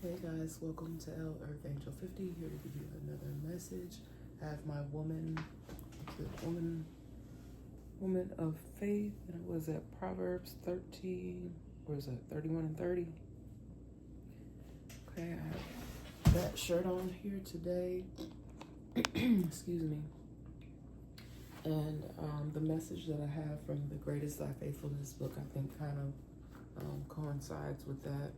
Hey guys, welcome to El Earth Angel 50, here to give you another message. I have my woman of faith, and it was at Proverbs 13, or is that 31 and 30? Okay, I have that shirt on here today. Excuse me. And the message that I have from the Greatest Thy Faithfulness book, I think kind of coincides with that.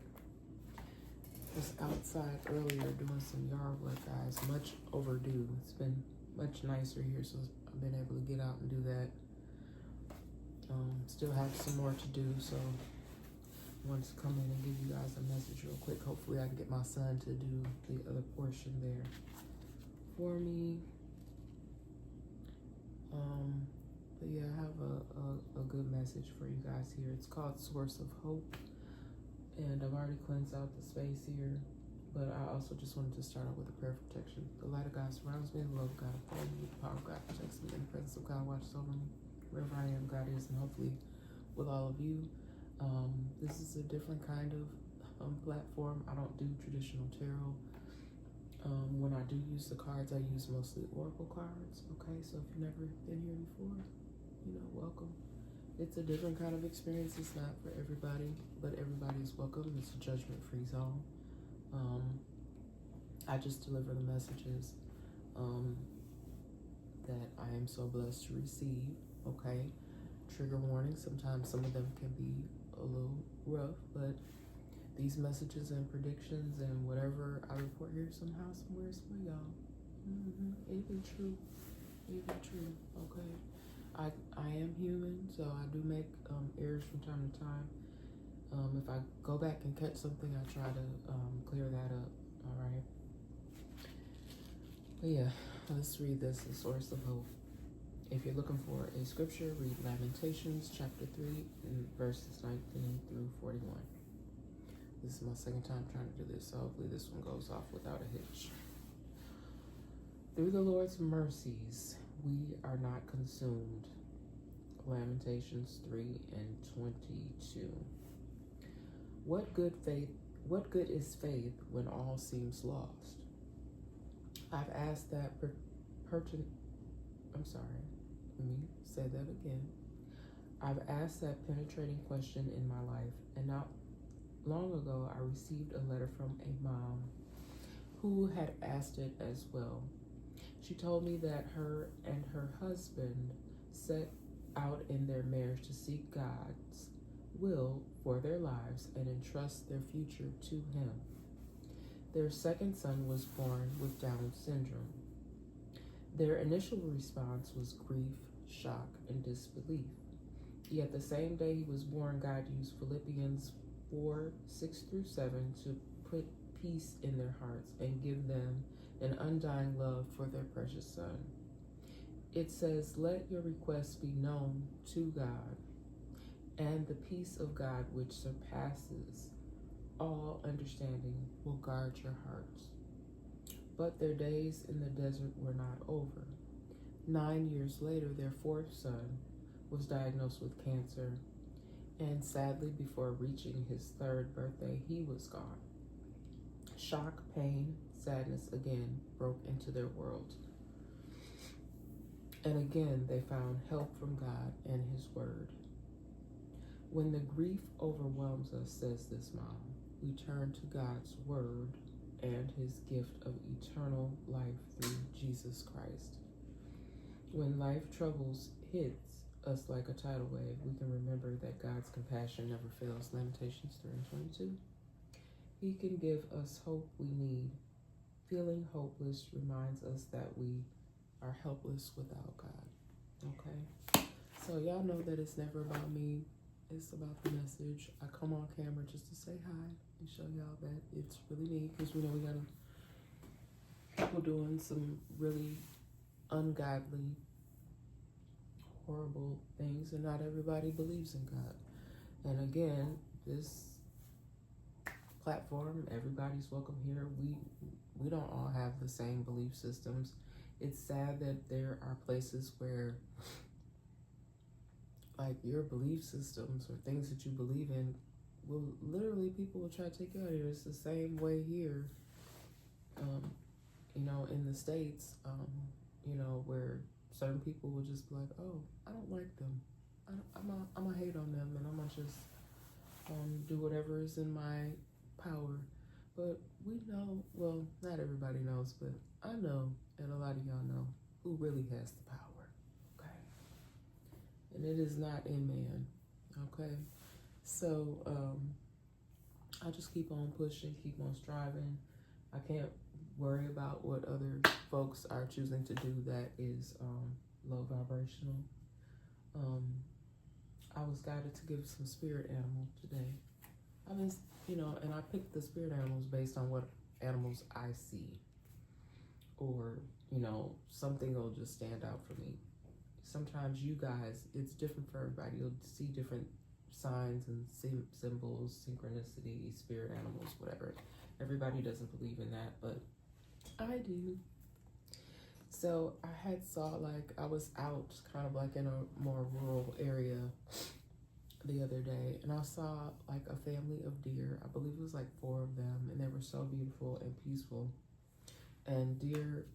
Was outside earlier doing some yard work, guys. Much overdue. It's been much nicer here, so I've been able to get out and do that. Still have some more to do, so I wanted to come in and give you guys a message real quick. Hopefully I can get my son to do the other portion there for me. But yeah, I have a good message for you guys here. It's called Source of Hope. And I've already cleansed out the space here, but I also just wanted to start out with a prayer of protection. The light of God surrounds me, the love of God upholds me, the power of God protects me, and the presence of God watches over me. Wherever I am, God is, and hopefully with all of you. This is a different kind of platform. I don't do traditional tarot. When I do use the cards, I use mostly oracle cards. Okay, so if you've never been here before, welcome. It's a different kind of experience. It's not for everybody, but everybody's welcome. It's a judgment-free zone. I just deliver the messages that I am so blessed to receive, okay? Trigger warning, sometimes some of them can be a little rough, but these messages and predictions and whatever I report here somehow, somewhere is for y'all. Even true, okay? I am human, so I do make errors from time to time. If I go back and catch something, I try to clear that up, all right? But yeah, let's read this, The Source of Hope. If you're looking for a scripture, read Lamentations chapter 3 and verses 19 through 41. This is my second time trying to do this, so hopefully this one goes off without a hitch. Through the Lord's mercies, we are not consumed. Lamentations 3 and 22. What good is faith when all seems lost? I've asked that I've asked that penetrating question in my life, and not long ago I received a letter from a mom who had asked it as well. She told me that her and her husband set out in their marriage to seek God's will for their lives and entrust their future to Him. Their second son was born with Down syndrome. Their initial response was grief, shock, and disbelief. Yet the same day he was born, God used Philippians 4:6-7 to put peace in their hearts and give them an undying love for their precious son. It says, "Let your requests be known to God, and the peace of God, which surpasses all understanding, will guard your hearts." But their days in the desert were not over. 9 years later, their fourth son was diagnosed with cancer, and sadly, before reaching his third birthday, he was gone. Shock, pain, sadness again broke into their world. And again, they found help from God and His Word. When the grief overwhelms us, says this mom, we turn to God's Word and His gift of eternal life through Jesus Christ. When life troubles hits us like a tidal wave, we can remember that God's compassion never fails. Lamentations 3:22. He can give us hope we need. Feeling hopeless reminds us that we are helpless without God. Okay? So y'all know that it's never about me. It's about the message. I come on camera just to say hi and show y'all that it's really me, because we know we got people doing some really ungodly, horrible things, and not everybody believes in God. And again, this platform, everybody's welcome here. We don't all have the same belief systems. It's sad that there are places where like your belief systems or things that you believe in will literally, people will try to take you out of here. It's the same way here, you know, in the States, you know, where certain people will just be like, oh, I don't like them. I'm gonna hate on them, and I'm gonna just do whatever is in my power. But we know, well, not everybody knows, but I know, and a lot of y'all know, who really has the power, okay? And it is not in man, okay? So, I just keep on pushing, keep on striving. I can't worry about what other folks are choosing to do that is low vibrational. I was guided to give some spirit animal today. I mean, you know, and I picked the spirit animals based on what animals I see, or, you know, something will just stand out for me. Sometimes you guys, it's different for everybody. You'll see different signs and symbols, synchronicity, spirit animals, whatever. Everybody doesn't believe in that, but I do. So I had saw, like, I was out kind of like in a more rural area the other day, and I saw like a family of deer. I believe it was like 4 of them, and they were so beautiful and peaceful. And deer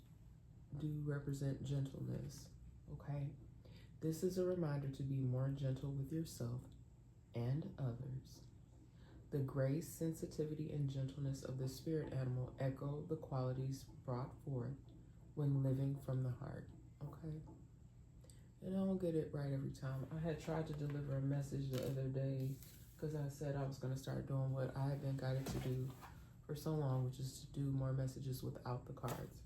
do represent gentleness, okay? This is a reminder to be more gentle with yourself and others. The grace, sensitivity, and gentleness of the spirit animal echo the qualities brought forth when living from the heart, okay? And I don't get it right every time. I had tried to deliver a message the other day because I said I was going to start doing what I have been guided to do for so long, which is to do more messages without the cards.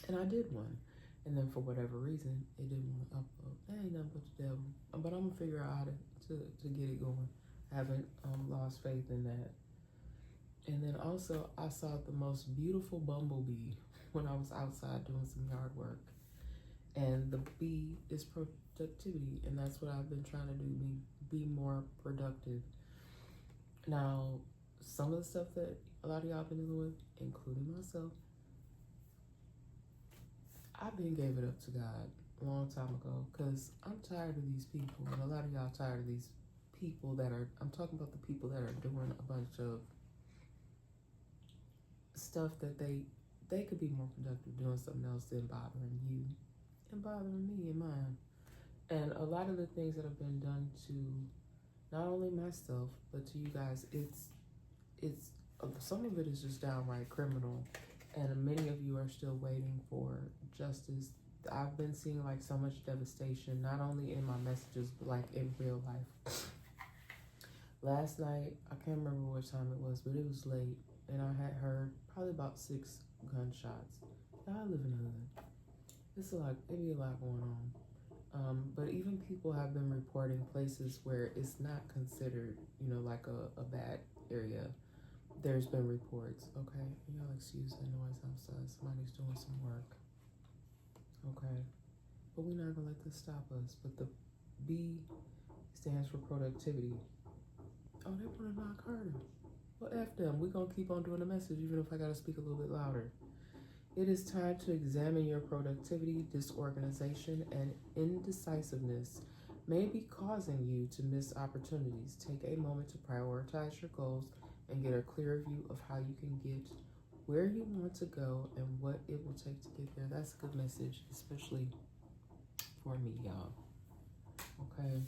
And I did one. And then for whatever reason, it didn't want to upload. That ain't nothing but the devil. But I'm going to figure out how to get it going. I haven't lost faith in that. And then also, I saw the most beautiful bumblebee when I was outside doing some yard work. And the bee is productivity, and that's what I've been trying to do, be more productive. Now, some of the stuff that a lot of y'all been dealing with, including myself, I've been gave it up to God a long time ago, because I'm tired of these people, and a lot of y'all tired of these people that are, I'm talking about the people that are doing a bunch of stuff that they could be more productive doing something else than bothering you and bothering me and mine. And a lot of the things that have been done to not only myself but to you guys, it's some of it is just downright criminal, and many of you are still waiting for justice. I've been seeing like so much devastation, not only in my messages but like in real life. Last night, I can't remember what time it was, but it was late, and I had heard probably about 6 gunshots. Now, I live in the hood. It's a lot, it be a lot going on. But even people have been reporting places where it's not considered, you know, like a bad area. There's been reports, okay? Y'all excuse the noise outside. Somebody's doing some work, okay? But we're not gonna let this stop us. But the B stands for productivity. Oh, they wanna knock harder. Well, F them. We're gonna keep on doing the message even if I gotta speak a little bit louder. It is time to examine your productivity. Disorganization and indecisiveness may be causing you to miss opportunities. Take a moment to prioritize your goals and get a clear view of how you can get where you want to go and what it will take to get there. That's a good message, especially for me, y'all. Okay?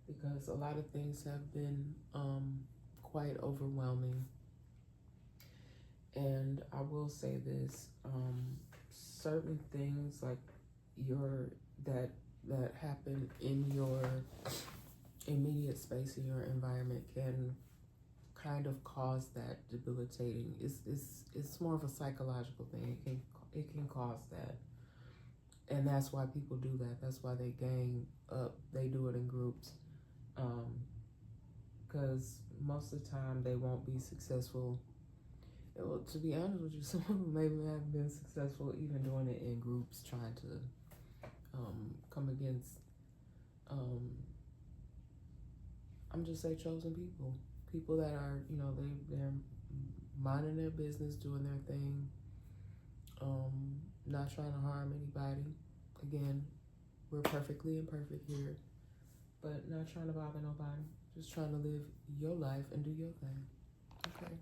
Because a lot of things have been quite overwhelming. And I will say this, certain things like that happen in your immediate space, in your environment, can kind of cause that debilitating. It's more of a psychological thing. It can cause that. And that's why people do that. That's why they gang up. They do it in groups. Because most of the time they won't be successful. Well, to be honest with you, some of them maybe have been successful even doing it in groups, trying to come against, I'm just say chosen people that are, you know, they're minding their business, doing their thing, not trying to harm anybody. Again, we're perfectly imperfect here, but not trying to bother nobody, Just trying to live your life and do your thing. Okay.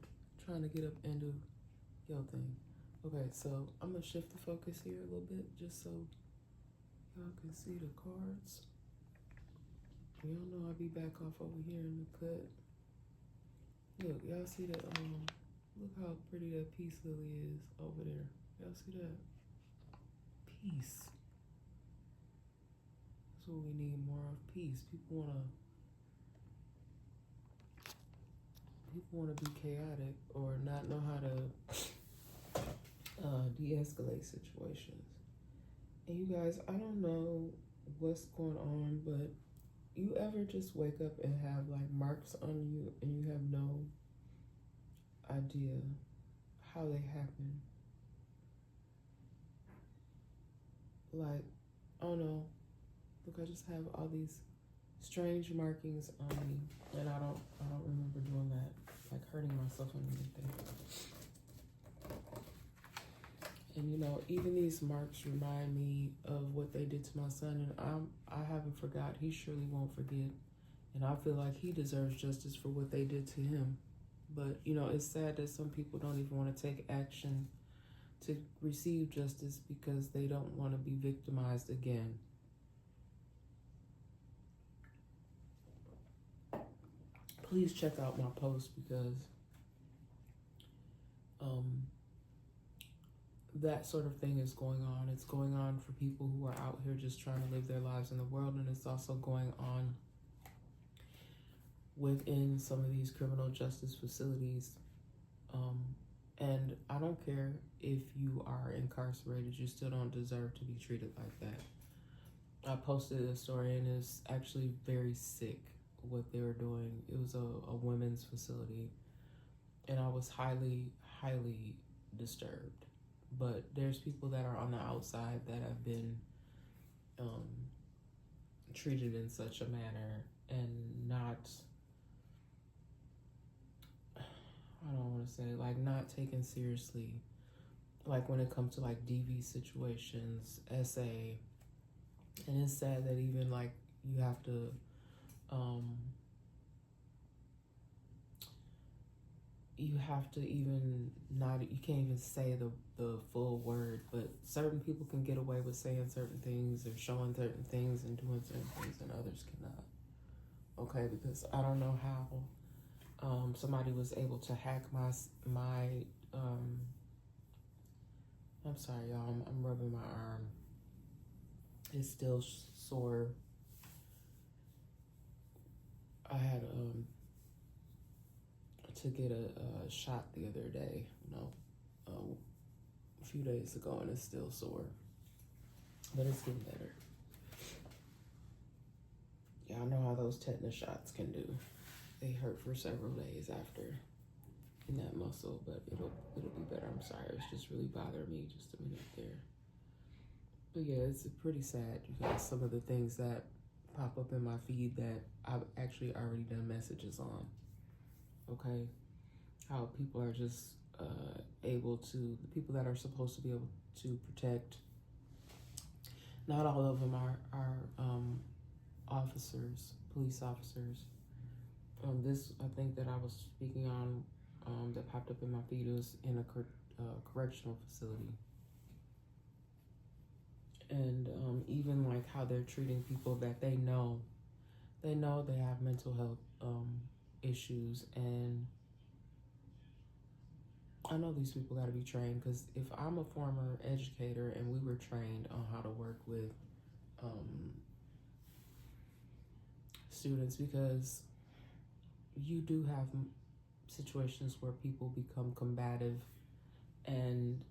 Trying to get up and do your thing. Okay, so I'm gonna shift the focus here a little bit just so y'all can see the cards. Y'all know I'll be back off over here in the cut. Look, y'all see that? Look how pretty that peace lily is over there. Y'all see that? Peace. That's what we need, more of peace. People wanna be chaotic or not know how to de-escalate situations. And you guys, I don't know what's going on, but you ever just wake up and have like marks on you and you have no idea how they happen? Like, I don't know. Look, I just have all these strange markings on me, and I don't remember doing that, like hurting myself or anything. And you know, even these marks remind me of what they did to my son, and I haven't forgot. He surely won't forget, and I feel like he deserves justice for what they did to him. But you know, it's sad that some people don't even want to take action to receive justice because they don't want to be victimized again. Please check out my post because that sort of thing is going on. It's going on for people who are out here just trying to live their lives in the world, and it's also going on within some of these criminal justice facilities. And I don't care if you are incarcerated, you still don't deserve to be treated like that. I posted a story, and it's actually very sick what they were doing. It was a women's facility, and I was highly disturbed. But there's people that are on the outside that have been treated in such a manner and not, I don't want to say, like, not taken seriously. Like when it comes to like DV situations, SA, and it's sad that even like you have to even not, you can't even say the full word, but certain people can get away with saying certain things or showing certain things and doing certain things and others cannot. Okay, because I don't know how somebody was able to hack my I'm sorry y'all, I'm rubbing my arm. It's still sore. I had to get a shot the other day, a few days ago, and it's still sore, but it's getting better. Y'all know how those tetanus shots can do. They hurt for several days after in that muscle, but it'll be better. I'm sorry, it's just really bothering me just a minute there. But yeah, it's pretty sad, you guys, some of the things that pop up in my feed that I've actually already done messages on. Okay, how people are just able to, the people that are supposed to be able to protect, not all of them are officers, police officers. This, I think that I was speaking on, that popped up in my feed, was in a correctional facility. And even like how they're treating people that they know they have mental health issues, and I know these people got to be trained, because if I'm a former educator and we were trained on how to work with students, because you do have situations where people become combative and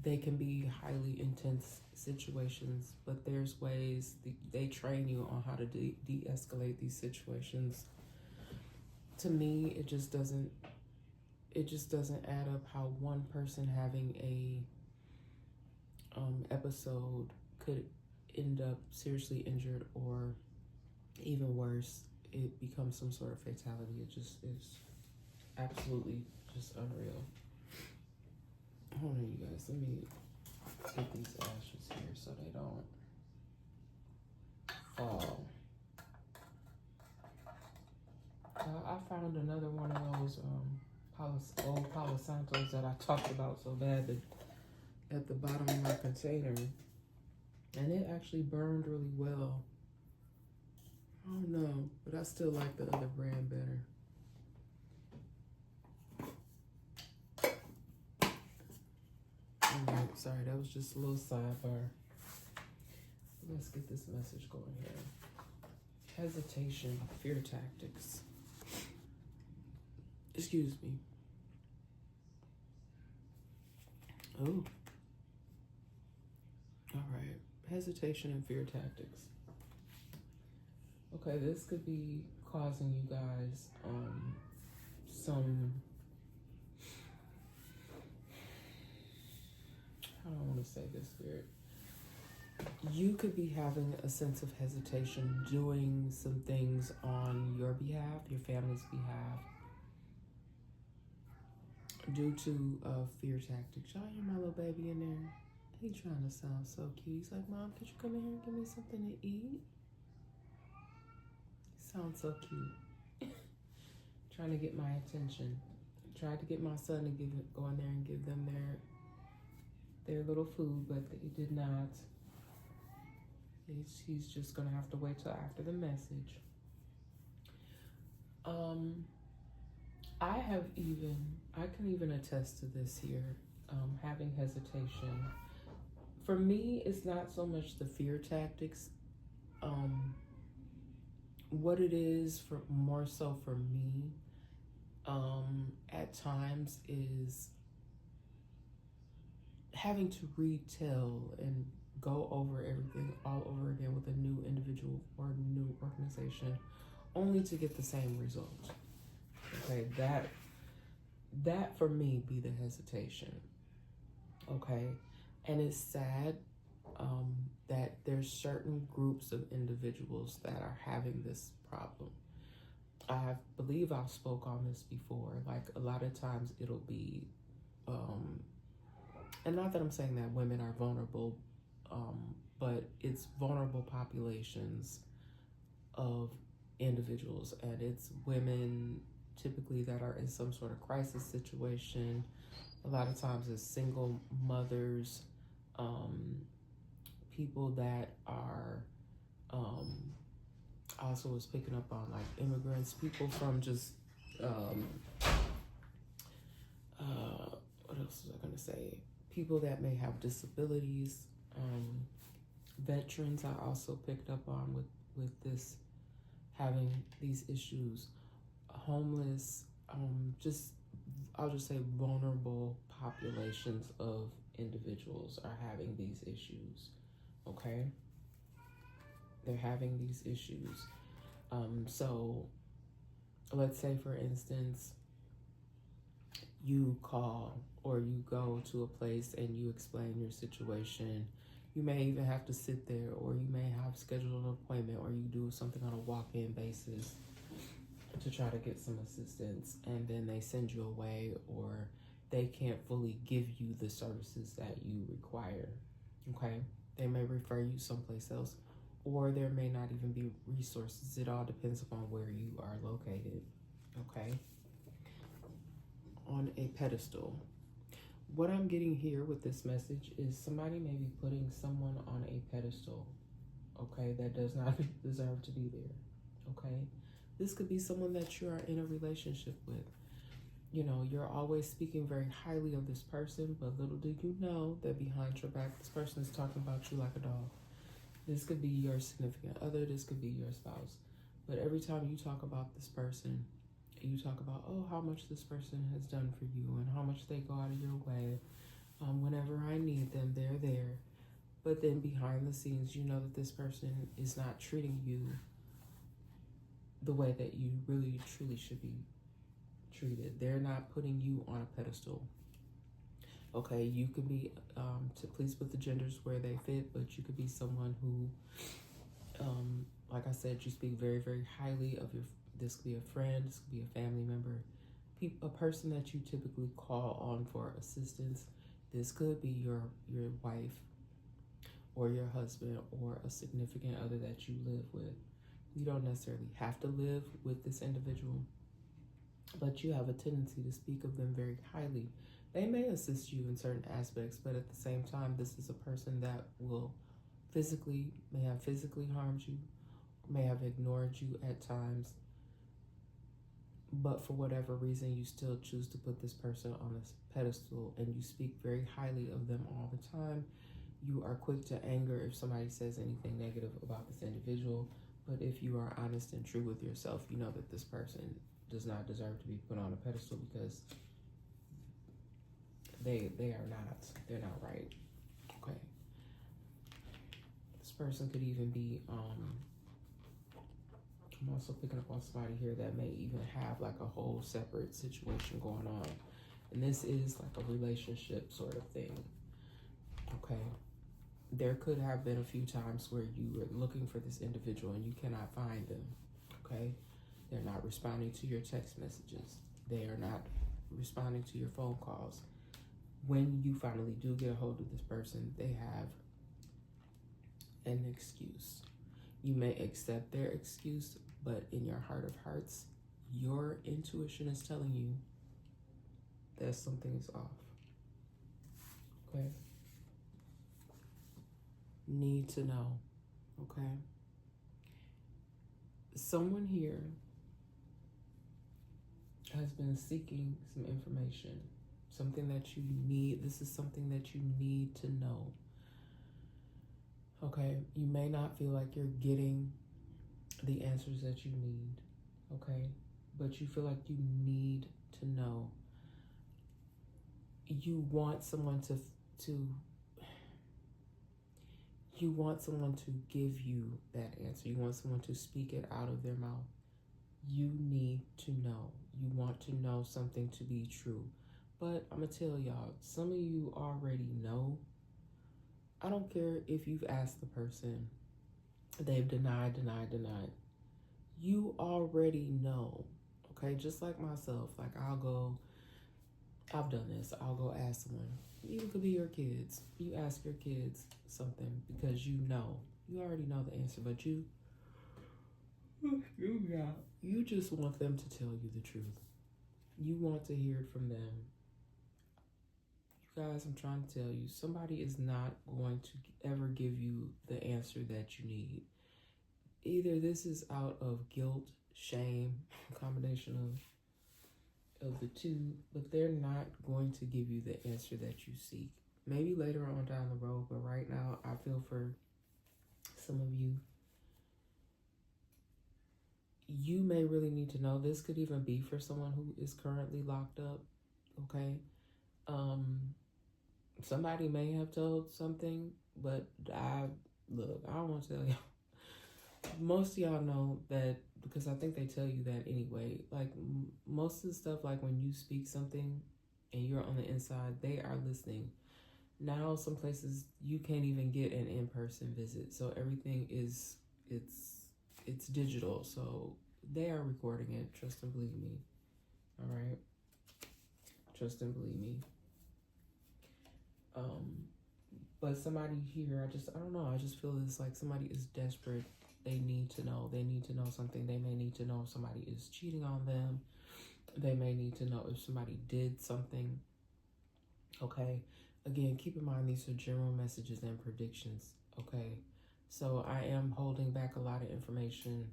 they can be highly intense situations, but there's ways they train you on how to de-escalate these situations. To me, it just doesn't add up how one person having a episode could end up seriously injured, or even worse, it becomes some sort of fatality. It just is absolutely just unreal. Hold on, you guys, let me get these ashes here so they don't fall. I found another one of those old Palo Santos that I talked about so bad that at the bottom of my container, and it actually burned really well. I don't know, but I still like the other brand better. Alright, sorry, that was just a little sidebar. Let's get this message going here. Hesitation, fear tactics. Excuse me. Oh. Alright, hesitation and fear tactics. Okay, this could be causing you guys some, how do I want to say this, Spirit? You could be having a sense of hesitation doing some things on your behalf, your family's behalf, due to fear tactics. Y'all hear my little baby in there? He trying to sound so cute. He's like, Mom, could you come in here and give me something to eat? Sounds so cute. Trying to get my attention. Tried to get my son to go in there and give them their little food, but he did not. He's just gonna have to wait till after the message. I can even attest to this here, having hesitation. For me, it's not so much the fear tactics. What it is more so for me, at times is having to retell and go over everything all over again with a new individual or a new organization, only to get the same result. Okay, that for me be the hesitation. Okay, and it's sad that there's certain groups of individuals that are having this problem. I believe I've spoke on this before. Like a lot of times it'll be, and not that I'm saying that women are vulnerable, but it's vulnerable populations of individuals, and it's women typically that are in some sort of crisis situation. A lot of times it's single mothers, people that are, also was picking up on like immigrants, people from just, what else was I gonna say? People that may have disabilities, veterans I also picked up on with this, having these issues, homeless, I'll just say vulnerable populations of individuals are having these issues, okay? They're having these issues. So let's say, for instance, you call or you go to a place and you explain your situation. You may even have to sit there, or you may have scheduled an appointment, or you do something on a walk-in basis to try to get some assistance, and then they send you away, or they can't fully give you the services that you require, okay? They may refer you someplace else, or there may not even be resources. It all depends upon where you are located, okay? On a pedestal. What I'm getting here with this message is somebody may be putting someone on a pedestal, okay, that does not deserve to be there, okay? This could be someone that you are in a relationship with. You know, you're always speaking very highly of this person, but little do you know that behind your back, this person is talking about you like a dog. This could be your significant other, this could be your spouse. But every time you talk about this person, you talk about, oh, how much this person has done for you and how much they go out of your way. Whenever I need them, they're there. But then behind the scenes, you know that this person is not treating you the way that you really truly should be treated. They're not putting you on a pedestal. Okay, you could be, to please put the genders where they fit, but you could be someone who, like I said, you speak very, very highly of your, this could be a friend, this could be a family member, a person that you typically call on for assistance. This could be your wife or your husband or a significant other that you live with. You don't necessarily have to live with this individual, but you have a tendency to speak of them very highly. They may assist you in certain aspects, but at the same time, this is a person that may have physically harmed you, may have ignored you at times, but for whatever reason, you still choose to put this person on a pedestal and you speak very highly of them all the time. You are quick to anger if somebody says anything negative about this individual, but if you are honest and true with yourself, you know that this person does not deserve to be put on a pedestal because they're not right. Okay. This person could even be, I'm also picking up on somebody here that may even have like a whole separate situation going on. And this is like a relationship sort of thing. Okay. There could have been a few times where you were looking for this individual and you cannot find them. Okay. They're not responding to your text messages. They are not responding to your phone calls. When you finally do get a hold of this person, they have an excuse. You may accept their excuse, but in your heart of hearts, your intuition is telling you that something is off. Okay? Need to know. Okay? Someone here has been seeking some information, something that you need. This is something that you need to know. Okay? You may not feel like you're getting the answers that you need, okay? But you feel like you need to know. You want someone to give you that answer. You want someone to speak it out of their mouth. You need to know. You want to know something to be true. But I'm going to tell y'all, some of you already know. I don't care if you've asked the person, they've denied. You already know, okay? Just like myself, like I've done this. I'll go ask someone. Even could be your kids. You ask your kids something because you already know the answer, but you just want them to tell you the truth. You want to hear it from them. You guys, I'm trying to tell you, somebody is not going to ever give you the answer that you need. Either this is out of guilt, shame, combination of the two, but they're not going to give you the answer that you seek. Maybe later on down the road, but right now I feel for some of you, you may really need to know. This could even be for someone who is currently locked up, okay? Somebody may have told something, but I don't want to tell y'all. Most of y'all know that because I think they tell you that anyway. Like most of the stuff, like when you speak something and you're on the inside, they are listening. Now, some places you can't even get an in-person visit, so everything is it's digital. So they are recording it. Trust and believe me. All right. Trust and believe me. But somebody here, I don't know. I just feel it's like somebody is desperate. They need to know. They need to know something. They may need to know if somebody is cheating on them. They may need to know if somebody did something. Okay. Again, keep in mind these are general messages and predictions. Okay. So I am holding back a lot of information.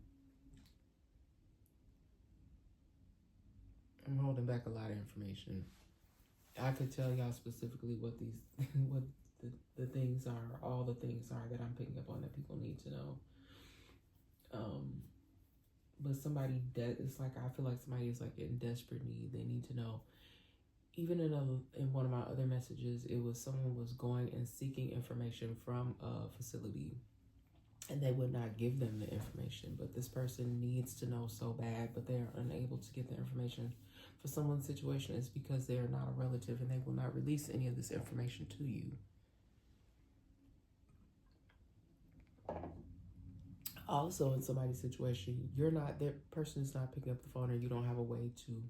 I could tell y'all specifically what the things are, all the things are that I'm picking up on that people need to know. But somebody it's like I feel like somebody is like in desperate need. They need to know. Even in one of my other messages, it was someone was going and seeking information from a facility, and they would not give them the information. But this person needs to know so bad, but they are unable to get the information. For someone's situation, it's because they are not a relative, and they will not release any of this information to you. Also, in somebody's situation, that person is not picking up the phone, or you don't have a way to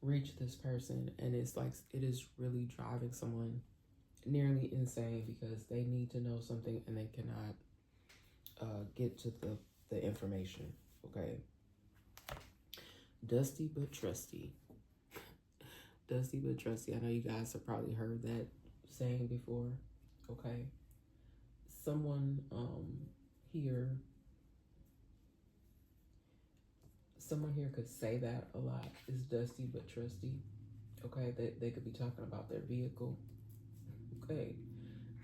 reach this person, and it's like it is really driving someone nearly insane because they need to know something and they cannot get to the the information, okay? Dusty but trusty. Dusty but trusty. I know you guys have probably heard that saying before, okay? Someone here, someone here could say that a lot, is dusty but trusty, okay? They could be talking about their vehicle, okay?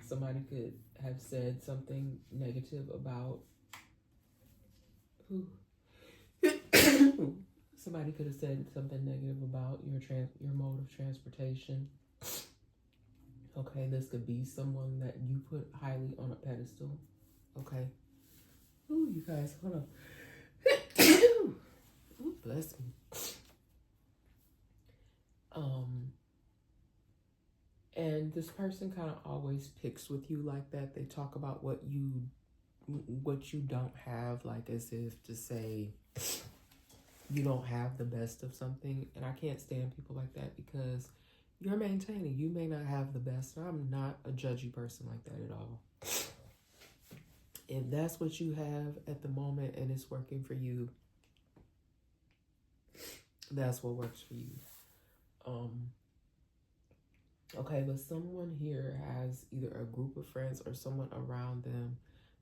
Somebody could have said something negative about who? Somebody could have said something negative about your mode of transportation. Okay, this could be someone that you put highly on a pedestal. Okay. Ooh, you guys, hold on. Ooh, bless me. And this person kind of always picks with you like that. They talk about what you don't have, like as if to say you don't have the best of something. And I can't stand people like that because you're maintaining. You may not have the best. I'm not a judgy person like that at all. If that's what you have at the moment and it's working for you, that's what works for you. Okay, but someone here has either a group of friends or someone around them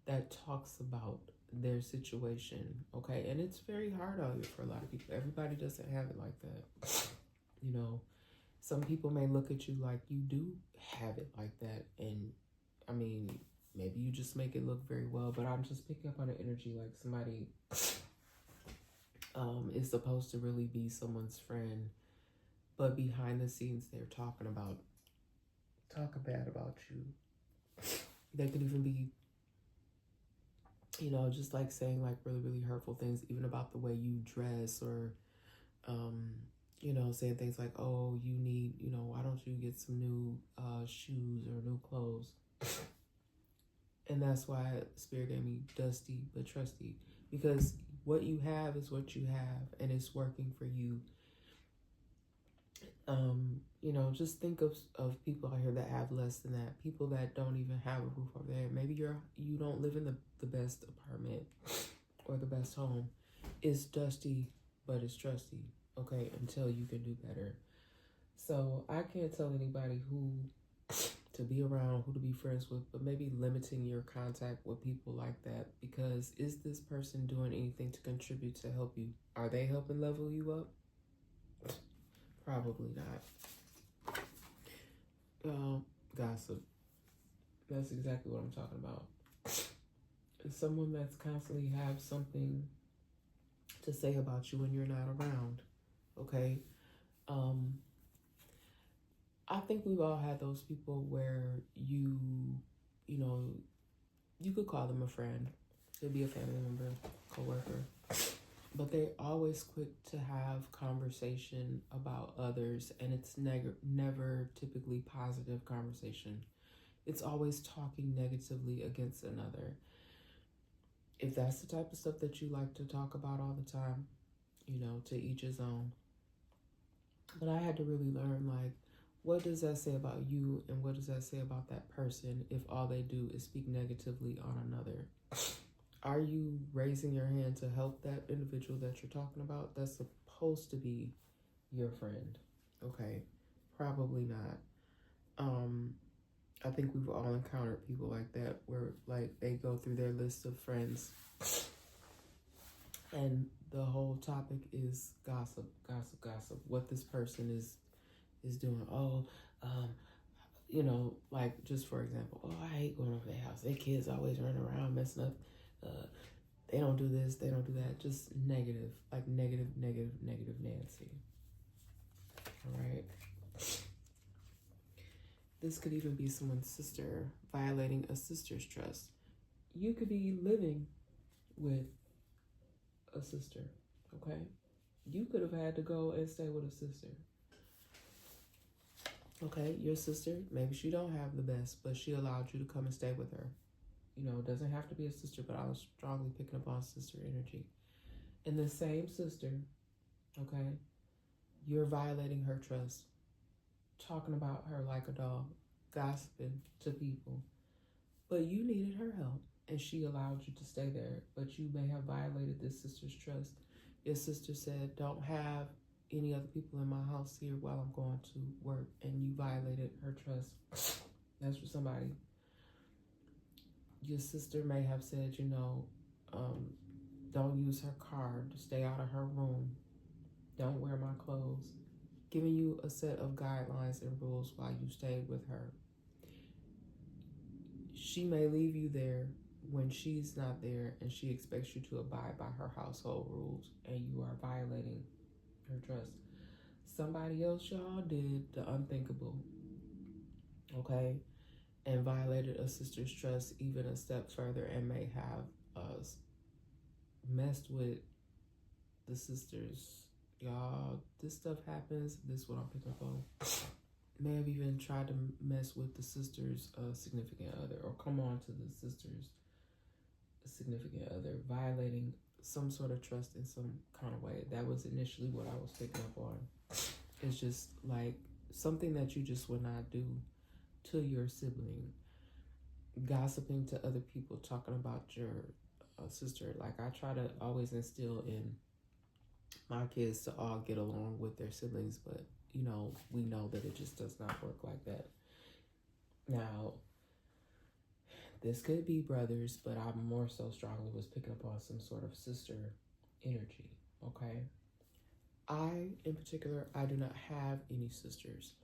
that talks about their situation, okay? And it's very hard out here for a lot of people. Everybody doesn't have it like that. You know, some people may look at you like you do have it like that. And I mean, maybe you just make it look very well, but I'm just picking up on the energy like somebody is supposed to really be someone's friend, but behind the scenes they're talking bad about you. They could even be, you know, just like saying like really, really hurtful things, even about the way you dress, or, you know, saying things like, oh, you need, you know, why don't you get some new shoes or new clothes? And that's why Spirit gave me dusty but trusty, because what you have is what you have and it's working for you. You know, just think of people out here that have less than that, people that don't even have a roof over their head. Maybe you don't live in the best apartment or the best home. It's dusty, but it's trusty, okay, until you can do better. So I can't tell anybody who to be around, who to be friends with, but maybe limiting your contact with people like that, because is this person doing anything to contribute to help you? Are they helping level you up? Probably not. Gossip. That's exactly what I'm talking about. Someone that's constantly have something to say about you when you're not around. Okay. I think we've all had those people where you know, you could call them a friend. Could be a family member, coworker. But they're always quick to have conversation about others, and it's never typically positive conversation. It's always talking negatively against another. If that's the type of stuff that you like to talk about all the time, you know, to each his own. But I had to really learn, like, what does that say about you and what does that say about that person if all they do is speak negatively on another? Are you raising your hand to help that individual that you're talking about that's supposed to be your friend? Okay, probably not. I think we've all encountered people like that where like they go through their list of friends and the whole topic is gossip. What this person is doing. Oh, you know, like just for example, oh, I hate going over their house. Their kids always running around messing up. They don't do this, they don't do that. Just negative, like negative Nancy. All right. This could even be someone's sister, violating a sister's trust. You could be living with a sister, okay? You could have had to go and stay with a sister. Okay, your sister, maybe she don't have the best, but she allowed you to come and stay with her. You know, it doesn't have to be a sister, but I was strongly picking up on sister energy. And the same sister, okay, you're violating her trust, talking about her like a dog, gossiping to people. But you needed her help, and she allowed you to stay there, but you may have violated this sister's trust. Your sister said, don't have any other people in my house here while I'm going to work, and you violated her trust. That's for somebody. Your sister may have said, don't use her car, to stay out of her room, don't wear my clothes, giving you a set of guidelines and rules while you stay with her. She may leave you there when she's not there, and she expects you to abide by her household rules, and you are violating her trust. Somebody else, y'all, did the unthinkable, okay, and violated a sister's trust even a step further, and may have messed with the sisters. Y'all, this stuff happens. This is what I'm picking up on. May have even tried to mess with the sister's significant other, or come on to the sister's significant other, violating some sort of trust in some kind of way. That was initially what I was picking up on. It's just like something that you just would not do to your sibling. Gossiping to other people, talking about your sister. Like, I try to always instill in my kids to all get along with their siblings, but we know that it just does not work like that. Now, this could be brothers, but I more so strongly was picking up on some sort of sister energy, okay? In particular, I do not have any sisters.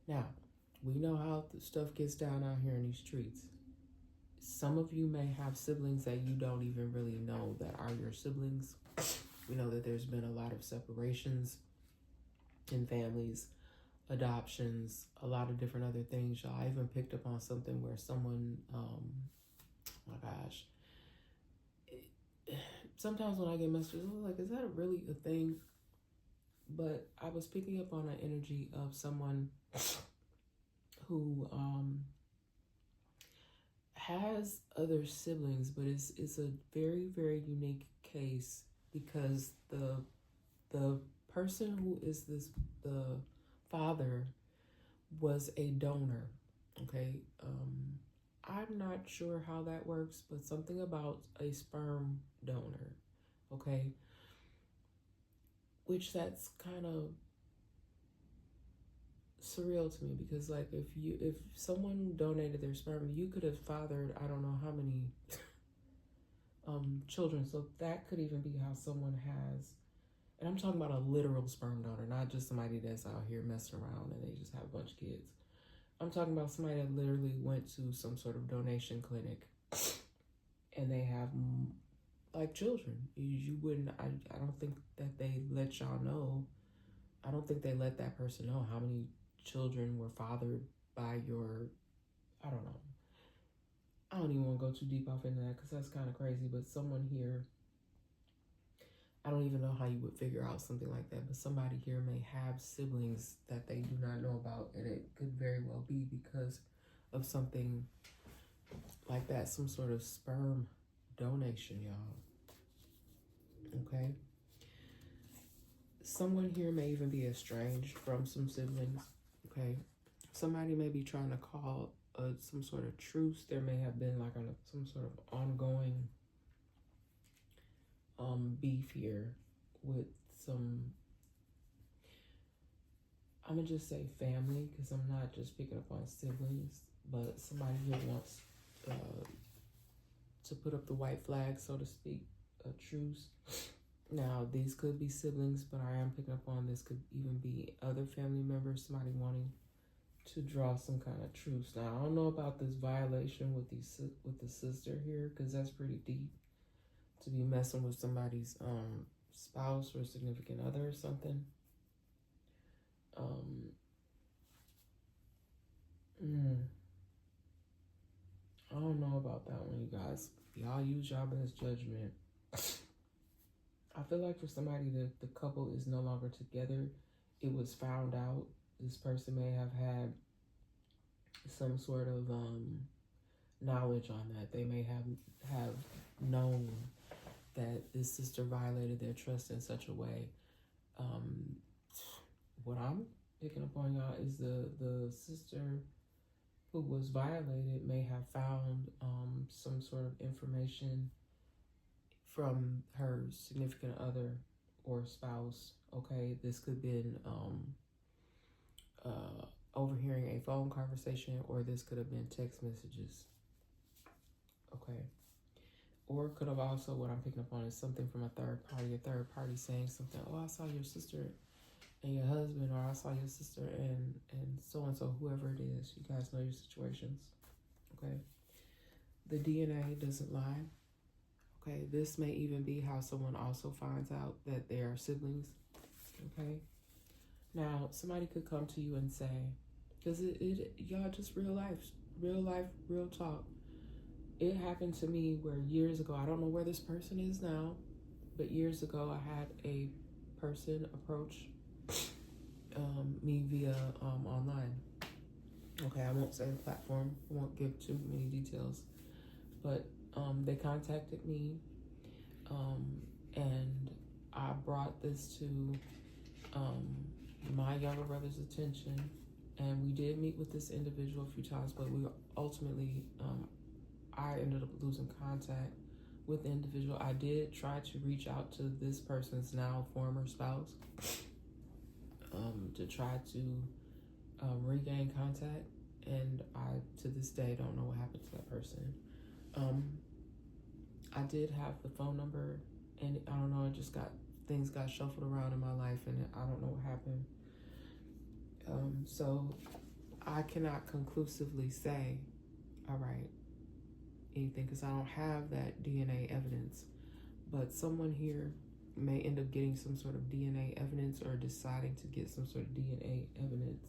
Now, we know how the stuff gets down out here in these streets. Some of you may have siblings that you don't even really know that are your siblings. We know that there's been a lot of separations in families, adoptions, a lot of different other things. Y'all, I even picked up on something where someone, oh my gosh, sometimes when I get messages, I'm like, is that really a thing? But I was picking up on an energy of someone who has other siblings, but it's a very, very unique case, because the person who is the father was a donor, okay? I'm not sure how that works, but something about a sperm donor, okay? Which that's kind of surreal to me, because like if someone donated their sperm, you could have fathered I don't know how many children. So that could even be how someone has, and I'm talking about a literal sperm donor, not just somebody that's out here messing around and they just have a bunch of kids. I'm talking about somebody that literally went to some sort of donation clinic and they have like children. You wouldn't, I don't think that they let y'all know. I don't think they let that person know how many children were fathered by your, I don't know. I don't even want to go too deep off into that because that's kind of crazy, but someone here, I don't even know how you would figure out something like that, but somebody here may have siblings that they do not know about, and it could very well be because of something like that, some sort of sperm donation, y'all. Okay? Someone here may even be estranged from some siblings, okay? Somebody may be trying to call some sort of truce. There may have been like some sort of ongoing beef here with some, I'm gonna just say family, because I'm not just picking up on siblings, but somebody here wants to put up the white flag, so to speak, a truce. Now, these could be siblings, but I am picking up on this could even be other family members, somebody wanting to draw some kind of truce. Now, I don't know about this violation with the sister here, because that's pretty deep, to be messing with somebody's spouse or significant other or something. I don't know about that one, you guys. Y'all use y'all best judgment. I feel like for somebody that the couple is no longer together, it was found out. This person may have had some sort of knowledge on that. They may have known that this sister violated their trust in such a way. What I'm picking up on, y'all, is the sister who was violated may have found some sort of information from her significant other or spouse. Okay, this could have been overhearing a phone conversation, or this could have been text messages. Okay, or it could have also, what I'm picking up on is something from a third party saying something. Oh, I saw your sister and your husband, or I saw your sister and so, whoever it is. You guys know your situations. Okay, the DNA doesn't lie. Okay, this may even be how someone also finds out that they are siblings. Okay, now somebody could come to you and say, because y'all, just real life, real talk. It happened to me where years ago, I don't know where this person is now, but years ago I had a person approach me via online. Okay, I won't say the platform, I won't give too many details, but they contacted me, and I brought this to my younger brother's attention, and we did meet with this individual a few times, but we ultimately, I ended up losing contact with the individual. I did try to reach out to this person's now former spouse to try to regain contact, and I, to this day, don't know what happened to that person. I did have the phone number, and I don't know, things got shuffled around in my life, and I don't know what happened. So I cannot conclusively say, all right, anything, because I don't have that DNA evidence. But someone here may end up getting some sort of DNA evidence, or deciding to get some sort of DNA evidence,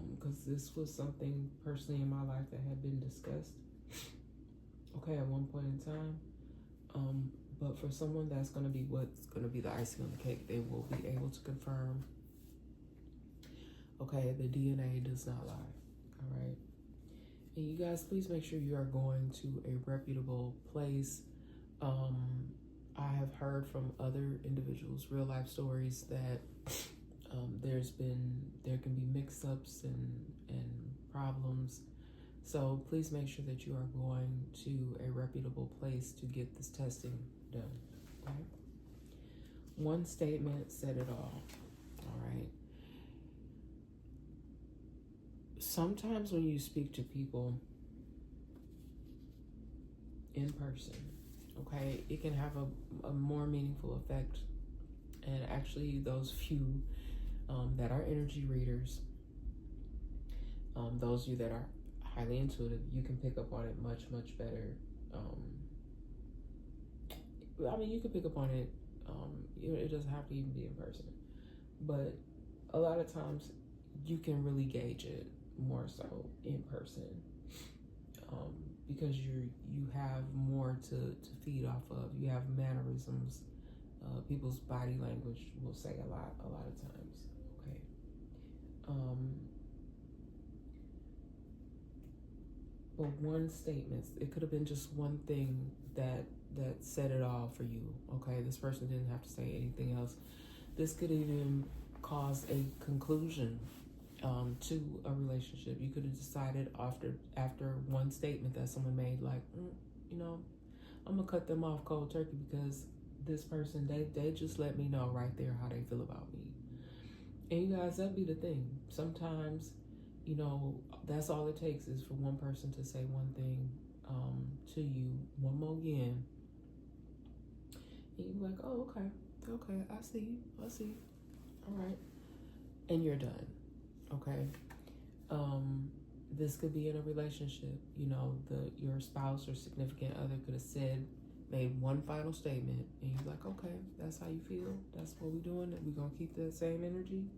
because this was something personally in my life that had been discussed, okay, at one point in time. But for someone, that's going to be what's going to be the icing on the cake. They will be able to confirm, okay, the DNA does not lie. All right. And you guys, please make sure you are going to a reputable place. I have heard from other individuals, real life stories, that there can be mix-ups and problems. So please make sure that you are going to a reputable place to get this testing done. Okay? One statement said it all. All right. Sometimes when you speak to people in person, okay, it can have a more meaningful effect. And actually, those few that are energy readers, those of you that are highly intuitive, you can pick up on it much, much better. I mean, you can pick up on it. It doesn't have to even be in person. But a lot of times, you can really gauge it more so in person, because you have more to feed off of. You have mannerisms. People's body language will say a lot of times. Okay. But one statement, it could have been just one thing that said it all for you. Okay, this person didn't have to say anything else. This could even cause a conclusion to a relationship. You could have decided after one statement that someone made, like, I'm gonna cut them off cold turkey, because this person, they just let me know right there how they feel about me. And you guys, that'd be the thing. Sometimes, that's all it takes is for one person to say one thing to you one more again, and you're like, oh, okay, I see, all right, and you're done. Okay. This could be in a relationship. Your spouse or significant other could have made one final statement, and you're like, okay, that's how you feel, that's what we're doing, we're gonna keep that same energy.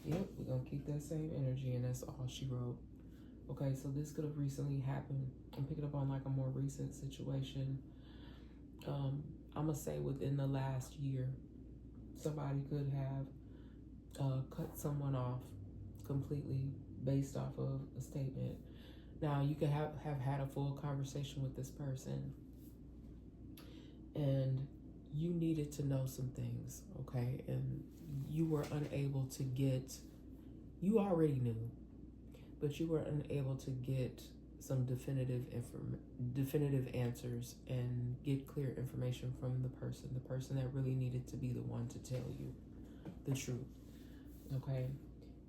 Yep, we're gonna keep that same energy, and that's all she wrote. Okay, so this could have recently happened. I'm picking up on like a more recent situation. I'm gonna say within the last year, somebody could have cut someone off completely based off of a statement. Now, you could have had a full conversation with this person, and you needed to know some things, okay? And you were unable to you already knew. but you were unable to get some definitive answers and get clear information from the person that really needed to be the one to tell you the truth. Okay,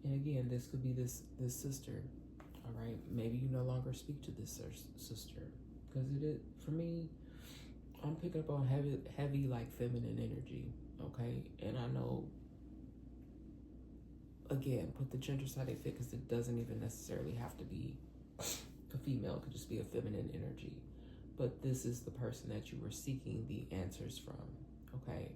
and again, this could be this sister. All right, maybe you no longer speak to this sister, because it is, for me, I'm picking up on heavy like feminine energy. Okay, and I know, again, put the gender side they fit, because it doesn't even necessarily have to be a female. It could just be a feminine energy. But this is the person that you were seeking the answers from. Okay,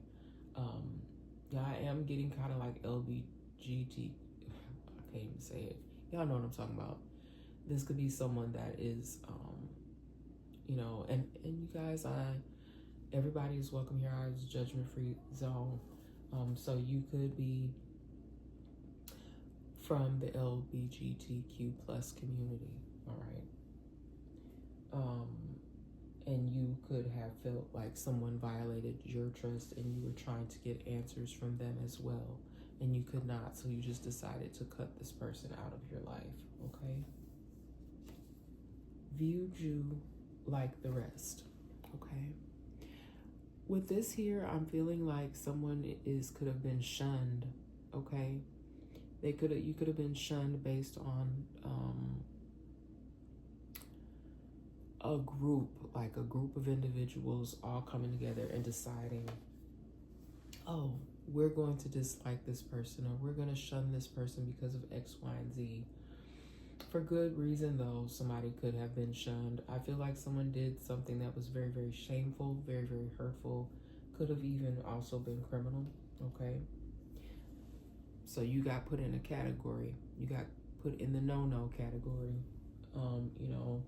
yeah, I am getting kind of like LBGT. I can't even say it. Y'all know what I'm talking about. This could be someone that is, you know, and you guys, everybody is welcome here. I was judgment-free zone. So you could be from the LGBTQ plus community, all right? And you could have felt like someone violated your trust, and you were trying to get answers from them as well, and you could not, so you just decided to cut this person out of your life, okay? Viewed you like the rest, okay? With this here, I'm feeling like someone could have been shunned, okay? You could have been shunned based on a group of individuals all coming together and deciding, oh, we're going to dislike this person, or we're going to shun this person because of X, Y, and Z. For good reason, though, somebody could have been shunned. I feel like someone did something that was very, very shameful, very, very hurtful, could have even also been criminal, okay? So you got put in a category. You got put in the no-no category. You know,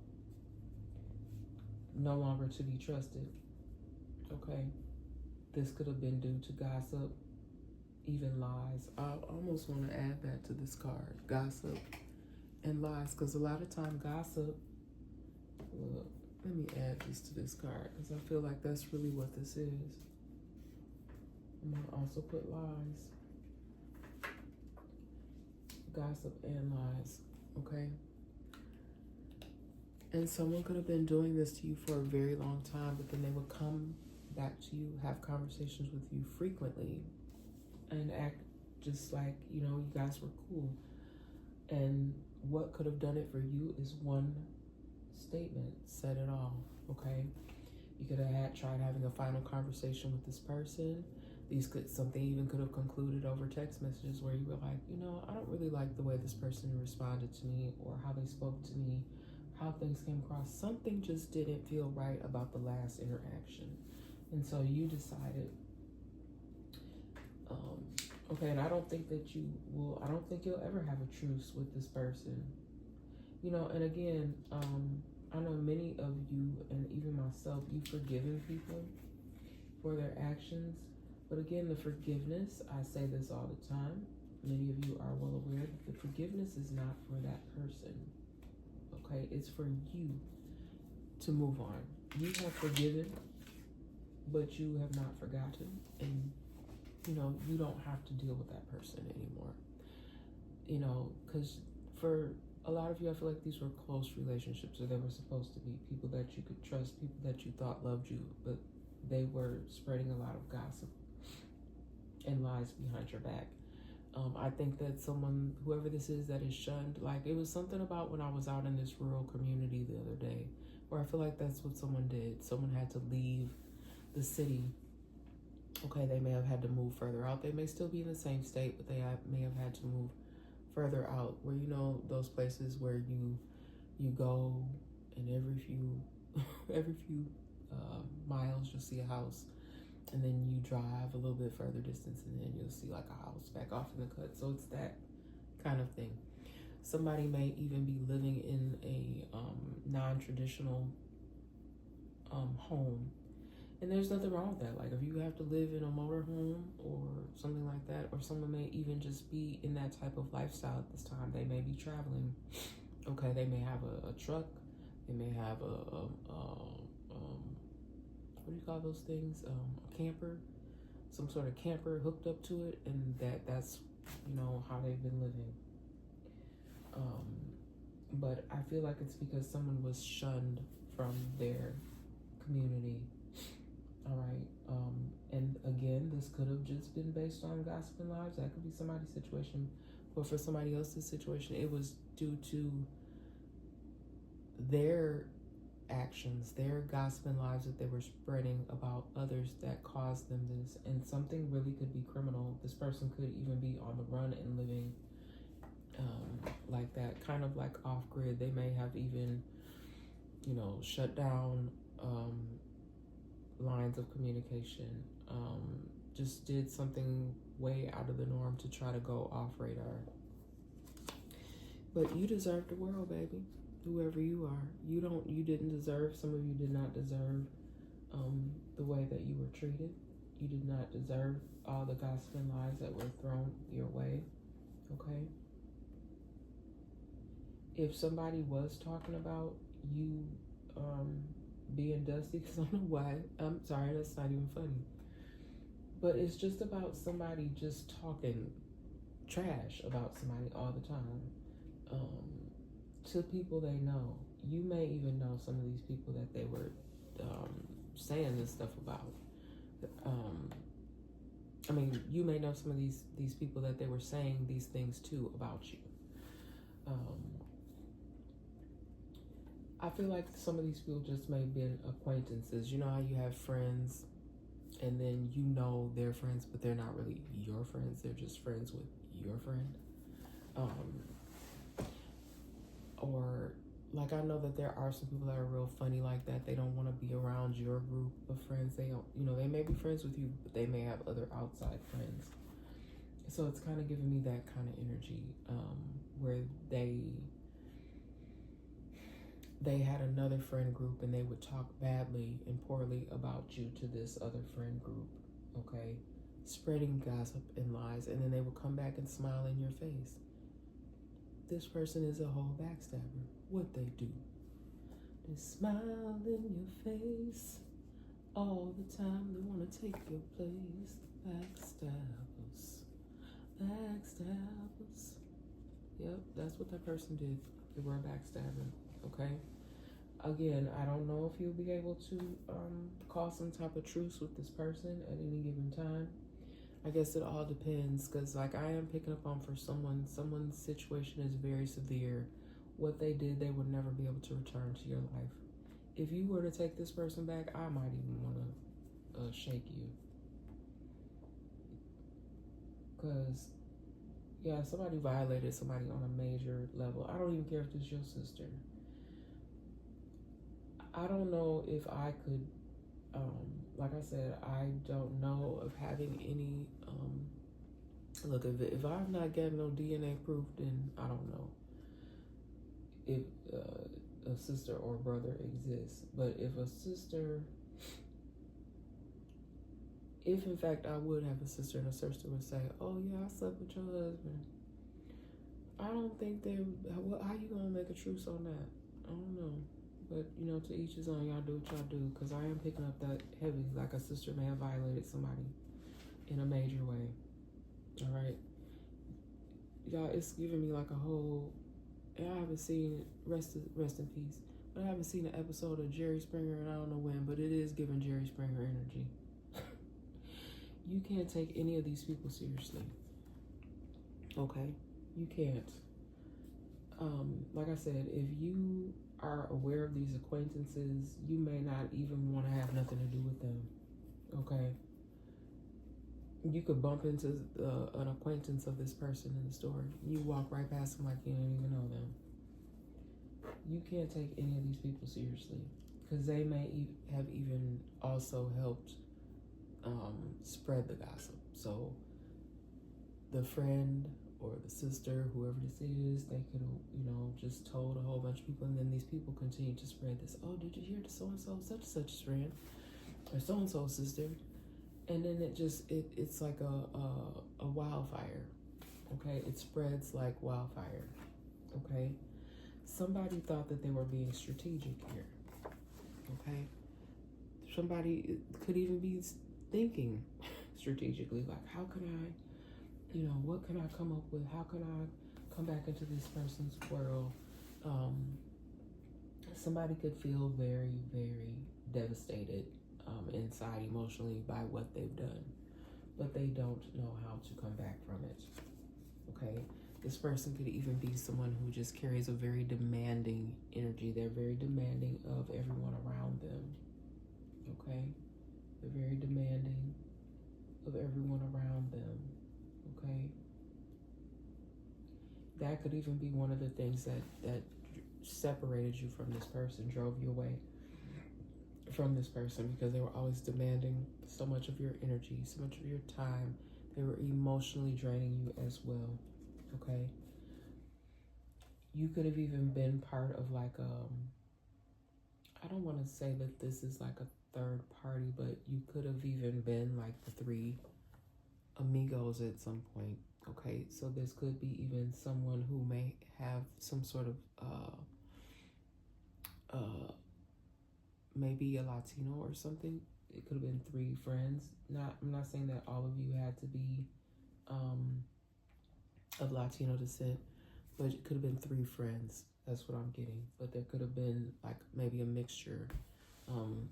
no longer to be trusted, okay? This could have been due to gossip, even lies. I almost want to add that to this card, gossip and lies, because a lot of time gossip, look, let me add this to this card, because I feel like that's really what this is. I'm going to also put lies. Gossip and lies, okay? And someone could have been doing this to you for a very long time, but then they would come back to you, have conversations with you frequently, and act just like, you know, you guys were cool. And what could have done it for you is one statement, said it all, okay? You could have tried having a final conversation with this person. Something even could have concluded over text messages where you were like, you know, I don't really like the way this person responded to me, or how they spoke to me, how things came across. Something just didn't feel right about the last interaction. And so you decided, okay, and I don't think you'll ever have a truce with this person. You know, and again, I know many of you, and even myself, you've forgiven people for their actions. But again, the forgiveness, I say this all the time, many of you are well aware that the forgiveness is not for that person, okay? It's for you to move on. You have forgiven, but you have not forgotten, and, you know, you don't have to deal with that person anymore. You know, because for a lot of you, I feel like these were close relationships, or they were supposed to be people that you could trust, people that you thought loved you, but they were spreading a lot of gossip and lies behind your back. I think that whoever this is that is shunned, like, it was something about when I was out in this rural community the other day, where I feel like that's what someone did. Someone had to leave the city. Okay, they may have had to move further out. They may still be in the same state, but they may have had to move further out, where, you know, those places where you go, and every few miles you'll see a house, and then you drive a little bit further distance, and then you'll see like a house back off in the cut. So it's that kind of thing. Somebody may even be living in a non-traditional home, and there's nothing wrong with that. Like, if you have to live in a motorhome or something like that, or someone may even just be in that type of lifestyle at this time, they may be traveling. Okay, they may have a truck, they may have what do you call those things? A camper, some sort of camper hooked up to it, and that's, you know, how they've been living. but I feel like it's because someone was shunned from their community. All right. And again, this could have just been based on gossip and lies. That could be somebody's situation, but for somebody else's situation, it was due to their actions, their gossip and lies that they were spreading about others that caused them this. And something really could be criminal. This person could even be on the run and living like that, kind of like off grid. They may have even, shut down lines of communication, just did something way out of the norm to try to go off radar. But you deserve the world, baby. Whoever you are, you didn't deserve. Some of you did not deserve the way that you were treated. You did not deserve all the gossip and lies that were thrown your way. Okay. If somebody was talking about you being dusty, because I don't know why. I'm sorry, that's not even funny. But it's just about somebody just talking trash about somebody all the time. To people they know. You may even know some of these people that they were saying this stuff about. You may know some of these people that they were saying these things to about you. I feel like some of these people just may have been acquaintances. You know how you have friends and then you know they're friends, but they're not really your friends. They're just friends with your friend. Or like I know that there are some people that are real funny like that. They don't want to be around your group of friends. They don't, they may be friends with you, but they may have other outside friends. So it's kind of giving me that kind of energy where they had another friend group and they would talk badly and poorly about you to this other friend group, okay? Spreading gossip and lies, and then they would come back and smile in your face. This person is a whole backstabber. What they do? They smile in your face all the time. They want to take your place. Backstabbers. Backstabbers. Yep, that's what that person did. They were backstabbing, okay? Again, I don't know if you'll be able to call some type of truce with this person at any given time. I guess it all depends, because like I am picking up on for someone's situation is very severe. What they did, they would never be able to return to your life. If you were to take this person back, I might even want to shake you. Because, yeah, somebody violated somebody on a major level. I don't even care if it's your sister. I don't know if I could, like I said, I don't know of having any, look, if I've not gotten no DNA proof, then I don't know if a sister or brother exists. But if a sister, if in fact I would have a sister and a sister would say, oh yeah, I slept with your husband, I don't think how you gonna make a truce on that? I don't know. But, to each his own. Y'all do what y'all do. Because I am picking up that heavy. Like a sister may have violated somebody in a major way. All right? Y'all, it's giving me like a whole... And I haven't seen... Rest in peace. But I haven't seen an episode of Jerry Springer and I don't know when. But it is giving Jerry Springer energy. You can't take any of these people seriously. Okay? You can't. Like I said, if you are aware of these acquaintances, you may not even want to have nothing to do with them. Okay? You could bump into an acquaintance of this person in the store. You walk right past them like you don't even know them. You can't take any of these people seriously, because they may have even also helped spread the gossip. So the friend or the sister, whoever this is, they could have, just told a whole bunch of people, and then these people continue to spread this. Oh, did you hear the so-and-so, such and such friend, or so-and-so sister? And then it's like a wildfire, okay? It spreads like wildfire, okay? Somebody thought that they were being strategic here, okay? Somebody could even be thinking strategically, like, how can I, what can I come up with? How can I come back into this person's world Um, Somebody could feel very, very devastated inside emotionally by what they've done, but they don't know how to come back from it. Okay, this person could even be someone who just carries a very demanding energy. They're very demanding of everyone around them. Okay, they're very demanding of everyone around them. Okay, that could even be one of the things that separated you from this person, drove you away from this person, because they were always demanding so much of your energy, so much of your time. They were emotionally draining you as well. Okay, you could have even been part of like I don't want to say that this is like a third party, but you could have even been like the three amigos at some point. Okay, so this could be even someone who may have some sort of maybe a Latino or something. It could have been three friends. I'm not saying that all of you had to be of Latino descent, but it could have been three friends. That's what I'm getting. But there could have been like maybe a mixture. Um,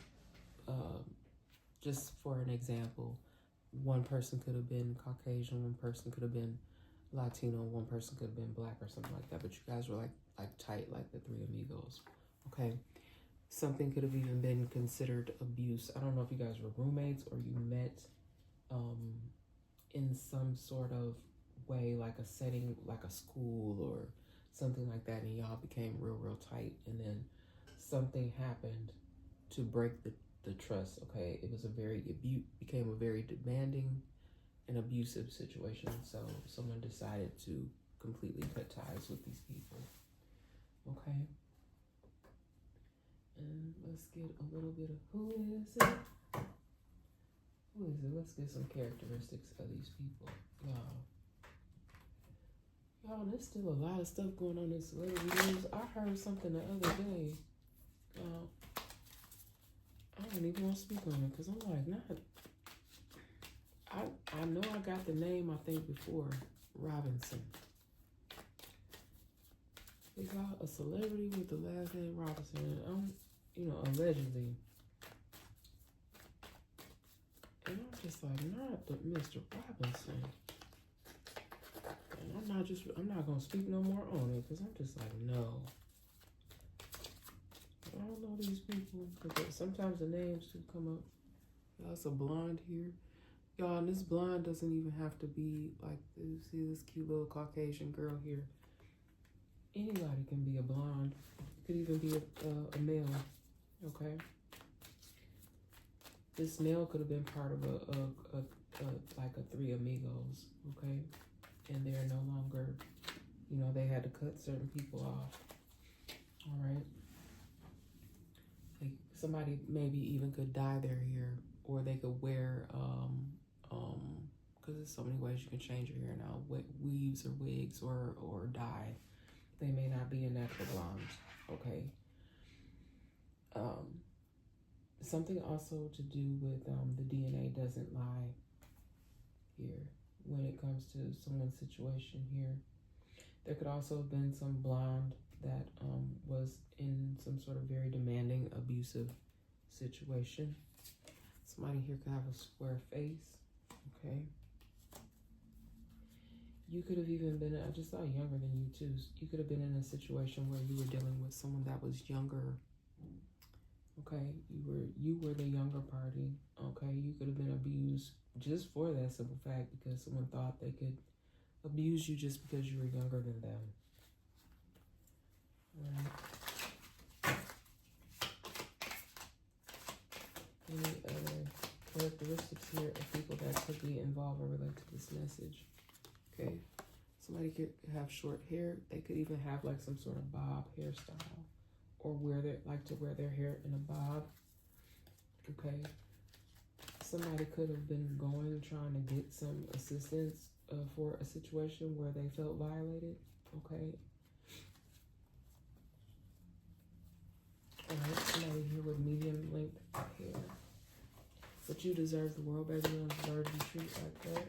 just for an example, one person could have been Caucasian, one person could have been Latino, one person could have been black or something like that. But you guys were like tight, like the three amigos. Okay. Something could have even been considered abuse. I don't know if you guys were roommates or you met in some sort of way, like a setting, like a school or something like that, and y'all became real tight, and then something happened to break the trust. Okay, it was became a very demanding and abusive situation, so someone decided to completely cut ties with these people. Okay, and let's get a little bit of who is it? Who is it? Let's get some characteristics of these people. Y'all, there's still a lot of stuff going on in celebrity news. I heard something the other day. I don't even want to speak on it because I'm like, not. I know I got the name, I think, before Robinson. They got a celebrity with the last name Robinson. Allegedly. And I'm just like, not the Mr. Robinson. And I'm not gonna speak no more on it because I'm just like, no. I don't know these people because sometimes the names do come up. Y'all, it's a blonde here. Y'all, and this blonde doesn't even have to be like, you see this cute little Caucasian girl here. Anybody can be a blonde. It could even be a male. Okay. This male could have been part of a three amigos. Okay, and they're no longer. They had to cut certain people off. All right. Like somebody maybe even could dye their hair, or they could wear because there's so many ways you can change your hair now. Weaves or wigs or dye. They may not be a natural blonde. Okay. Something also to do with the DNA doesn't lie here when it comes to someone's situation here. There could also have been some blonde that was in some sort of very demanding, abusive situation. Somebody here could have a square face. Okay. You could have even been, I just saw younger than you too. You could have been in a situation where you were dealing with someone that was younger. Okay, you were the younger party. Okay, you could have been abused just for that simple fact because someone thought they could abuse you just because you were younger than them. Right. Any other characteristics here of people that could be involved or related to this message? Okay, somebody could have short hair. They could even have like some sort of bob hairstyle, or like to wear their hair in a bob. Okay, somebody could have been trying to get some assistance for a situation where they felt violated. Okay. Alright, somebody here with medium length hair. But you deserve the world, baby. You don't deserve to be treated like that.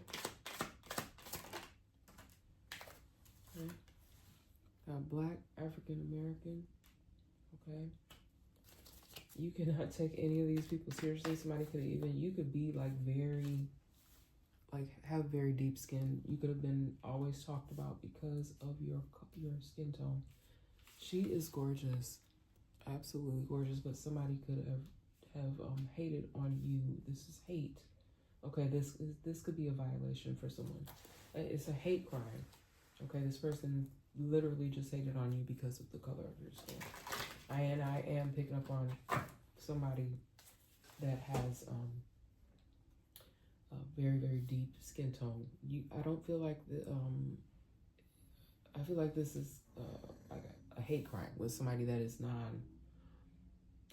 Okay. Black, African American. Okay. You cannot take any of these people seriously. Somebody could even, you could be like very, like have very deep skin. You could have been always talked about because of your skin tone. She is gorgeous, absolutely gorgeous. But somebody could have hated on you. This is hate. Okay, this could be a violation for someone. It's a hate crime. Okay, this person literally just hated on you because of the color of your skin. I am picking up on somebody that has a very, very deep skin tone. I don't feel like I feel like this is like a hate crime with somebody that is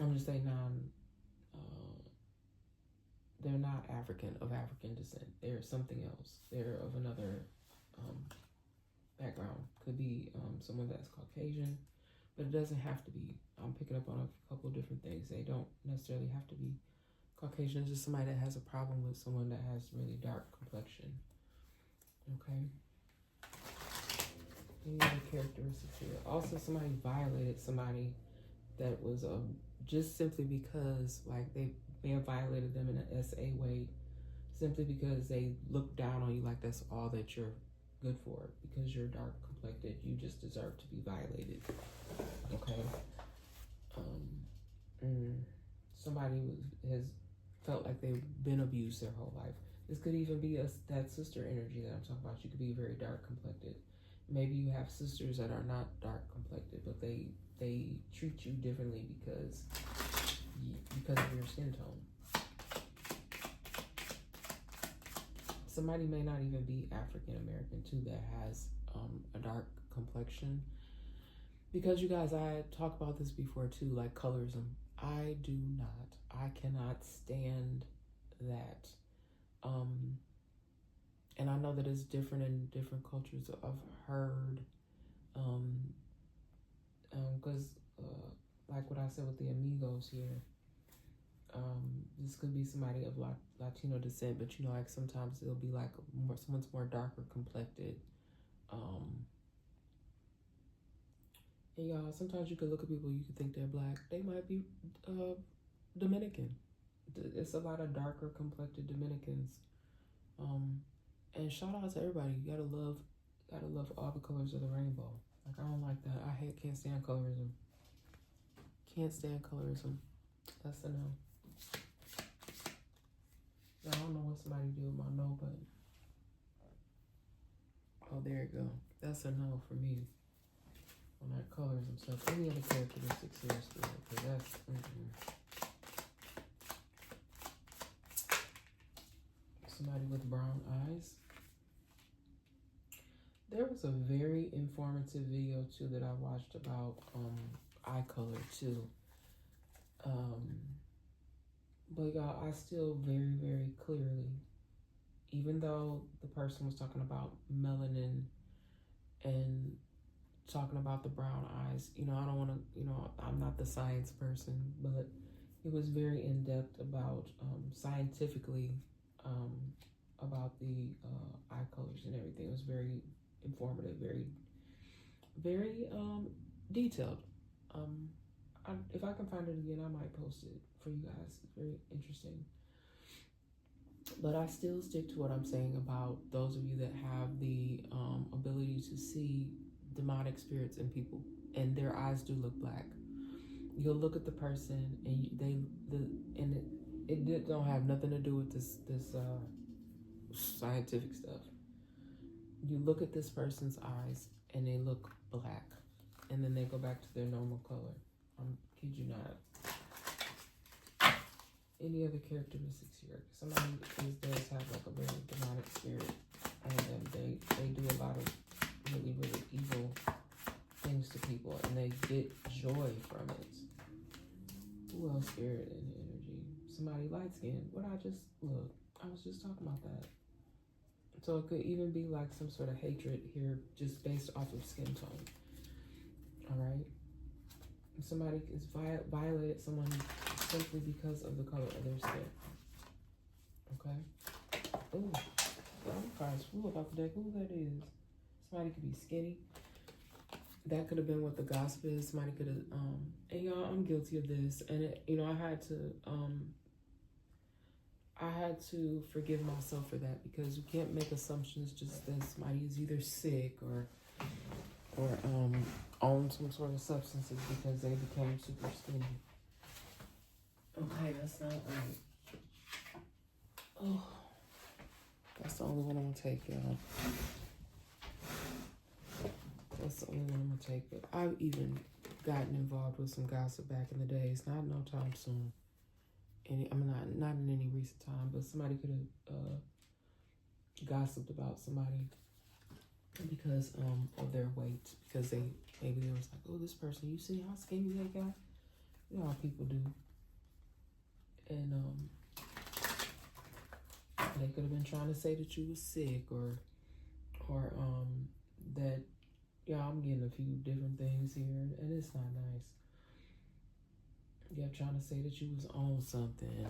I'm just saying they're not of African descent. They're something else. They're of another background. Could be someone that's Caucasian, but it doesn't have to be. I'm picking up on a couple of different things. They don't necessarily have to be Caucasian. It's just somebody that has a problem with someone that has really dark complexion. Okay. Any other characteristics here? Also, somebody violated somebody that was just simply because like they may have violated them in an SA way, simply because they look down on you like that's all that you're good for. Because you're dark complected, you just deserve to be violated. Okay. Somebody has felt like they've been abused their whole life. This could even be that sister energy that I'm talking about. You could be very dark complected. Maybe you have sisters that are not dark complected, but they treat you differently because of your skin tone. Somebody may not even be African American too that has a dark complexion. Because you guys, I talked about this before too, like colorism. I cannot stand that. And I know that it's different in different cultures. I've heard, because like what I said with the amigos here, this could be somebody of Latino descent, but you know, like sometimes it'll be like someone's more darker complected. And y'all, sometimes you can look at people, you can think they're black. They might be Dominican. It's a lot of darker complected Dominicans. And shout out to everybody. You gotta love all the colors of the rainbow. Like I don't like that. Can't stand colorism. Can't stand colorism. That's a no. Now, I don't know what somebody did with my no button. Oh, there you go. That's a no for me. On that colorism stuff. Any other characteristics here is good. Because that's somebody with brown eyes. There was a very informative video too that I watched about eye color too. But y'all, I still very, very clearly, even though the person was talking about melanin and talking about the brown eyes, you know, I don't want to, you know, I'm not the science person, but it was very in depth about scientifically about the eye colors and everything. It was very informative, very, very detailed. If I can find it again, I might post it for you guys. It's very interesting. But I still stick to what I'm saying about those of you that have the ability to see demonic spirits in people, and their eyes do look black. You'll look at the person, and it don't have nothing to do with this scientific stuff. You look at this person's eyes, and they look black, and then they go back to their normal color. Kid you not. Any other characteristics here? Somebody does have like a very demonic spirit, and they do a lot of really, really evil things to people, and they get joy from it. Who else? Spirit and energy. Somebody light skinned. I was just talking about that. So it could even be like some sort of hatred here, just based off of skin tone. All right. Somebody is violated someone simply because of the color of their skin. Okay. Ooh, I'm crying about the deck. Who that is? Somebody could be skinny. that could have been what the gossip is. Somebody could have, and y'all, I'm guilty of this. And, I had to forgive myself for that because you can't make assumptions just that somebody is either sick or on some sort of substances because they became super skinny. Okay, that's not right. Oh, that's the only one I'm gonna take, y'all. That's the only one I'm gonna take. But I've even gotten involved with some gossip back in the days. Not no time soon. Not in any recent time, but somebody could have gossiped about somebody because of their weight, because maybe they was like, oh, this person, you see how skinny they got? You know how people do. And they could have been trying to say that you was sick or that, yeah, I'm getting a few different things here, and it's not nice. Yeah, trying to say that you was on something,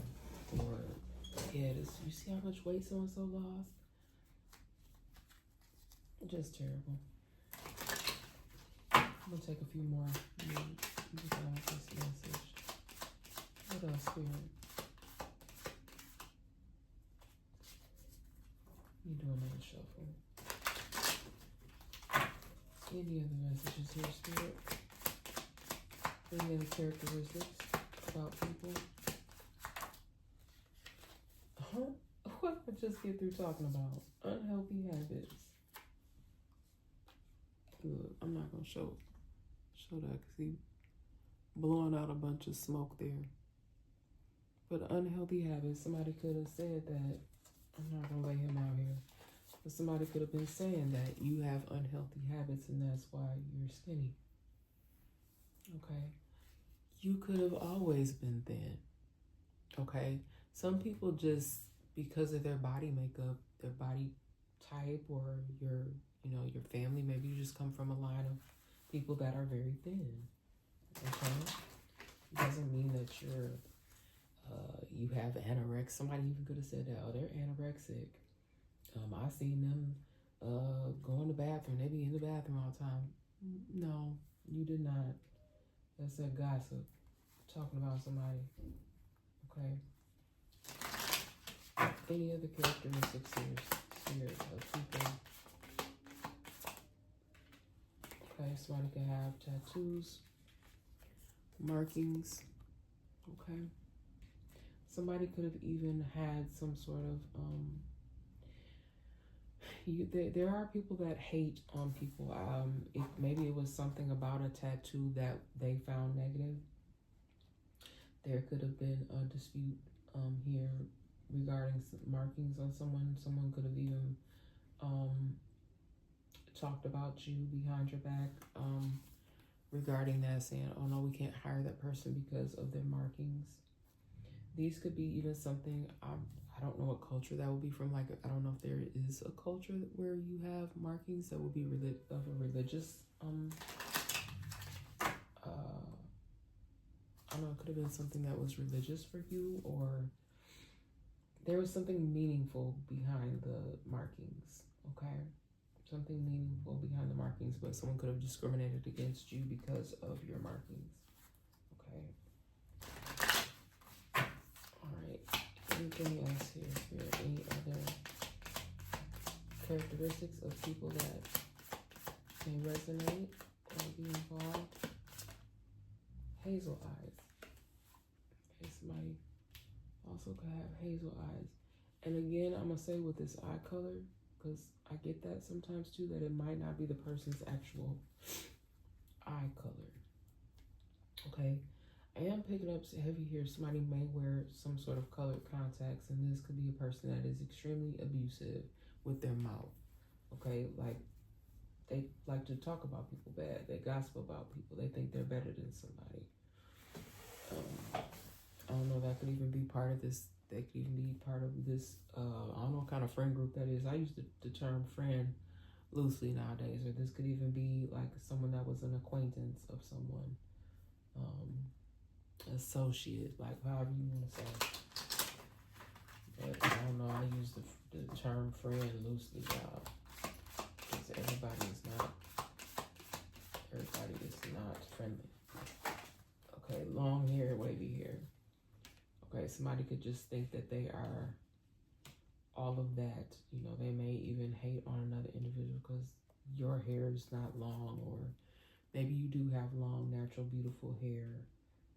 or yeah, you see how much weight so and so lost? Just terrible. I'm gonna take a few more. Just out this message. What else, Spirit? You doing another shuffle? Any other messages here, Spirit? Any other characteristics about people? What did I just get through talking about? Unhealthy habits. Look, I'm not gonna show that because he blowing out a bunch of smoke there. But unhealthy habits, somebody could have said that. I'm not gonna lay him out here. But somebody could have been saying that you have unhealthy habits and that's why you're skinny. Okay? You could have always been thin. Okay? Some people just, because of their body makeup, their body type, or your family, maybe you just come from a line of people that are very thin. Okay? It doesn't mean that you have anorexia. Somebody even could have said that, oh, they're anorexic. I seen them go in the bathroom. They be in the bathroom all the time. No, you did not. That's that gossip. Talking about somebody. Okay. Any other characteristics here of people? Okay, somebody can have tattoos, markings. Okay. Somebody could have even had some sort of there are people that hate on people. Maybe it was something about a tattoo that they found negative. There could have been a dispute here regarding some markings on someone. Someone could have even talked about you behind your back regarding that, saying, oh no, we can't hire that person because of their markings. These could be even something, I don't know what culture that would be from. Like, I don't know if there is a culture where you have markings that would be of a religious, I don't know, it could have been something that was religious for you, or there was something meaningful behind the markings, okay? Something meaningful behind the markings, but someone could have discriminated against you because of your markings, okay? Anything else here? Any other characteristics of people that may resonate or be involved? Hazel eyes. Okay, somebody also could have hazel eyes. And again, I'm going to say with this eye color, because I get that sometimes too, that it might not be the person's actual eye color. Okay? I am picking up heavy here. Somebody may wear some sort of colored contacts, and this could be a person that is extremely abusive with their mouth. Okay, like they like to talk about people bad. They gossip about people. They think they're better than somebody. I don't know. That could even be part of this. They could even be part of this. I don't know what kind of friend group that is. I use the term friend loosely nowadays, or this could even be like someone that was an acquaintance of someone. Associate, like however you want to say. But I don't know, I use the term friend loosely, y'all, because everybody somebody could just think that they are all of that. You know, they may even hate on another individual because your hair is not long, or maybe you do have long, natural, beautiful hair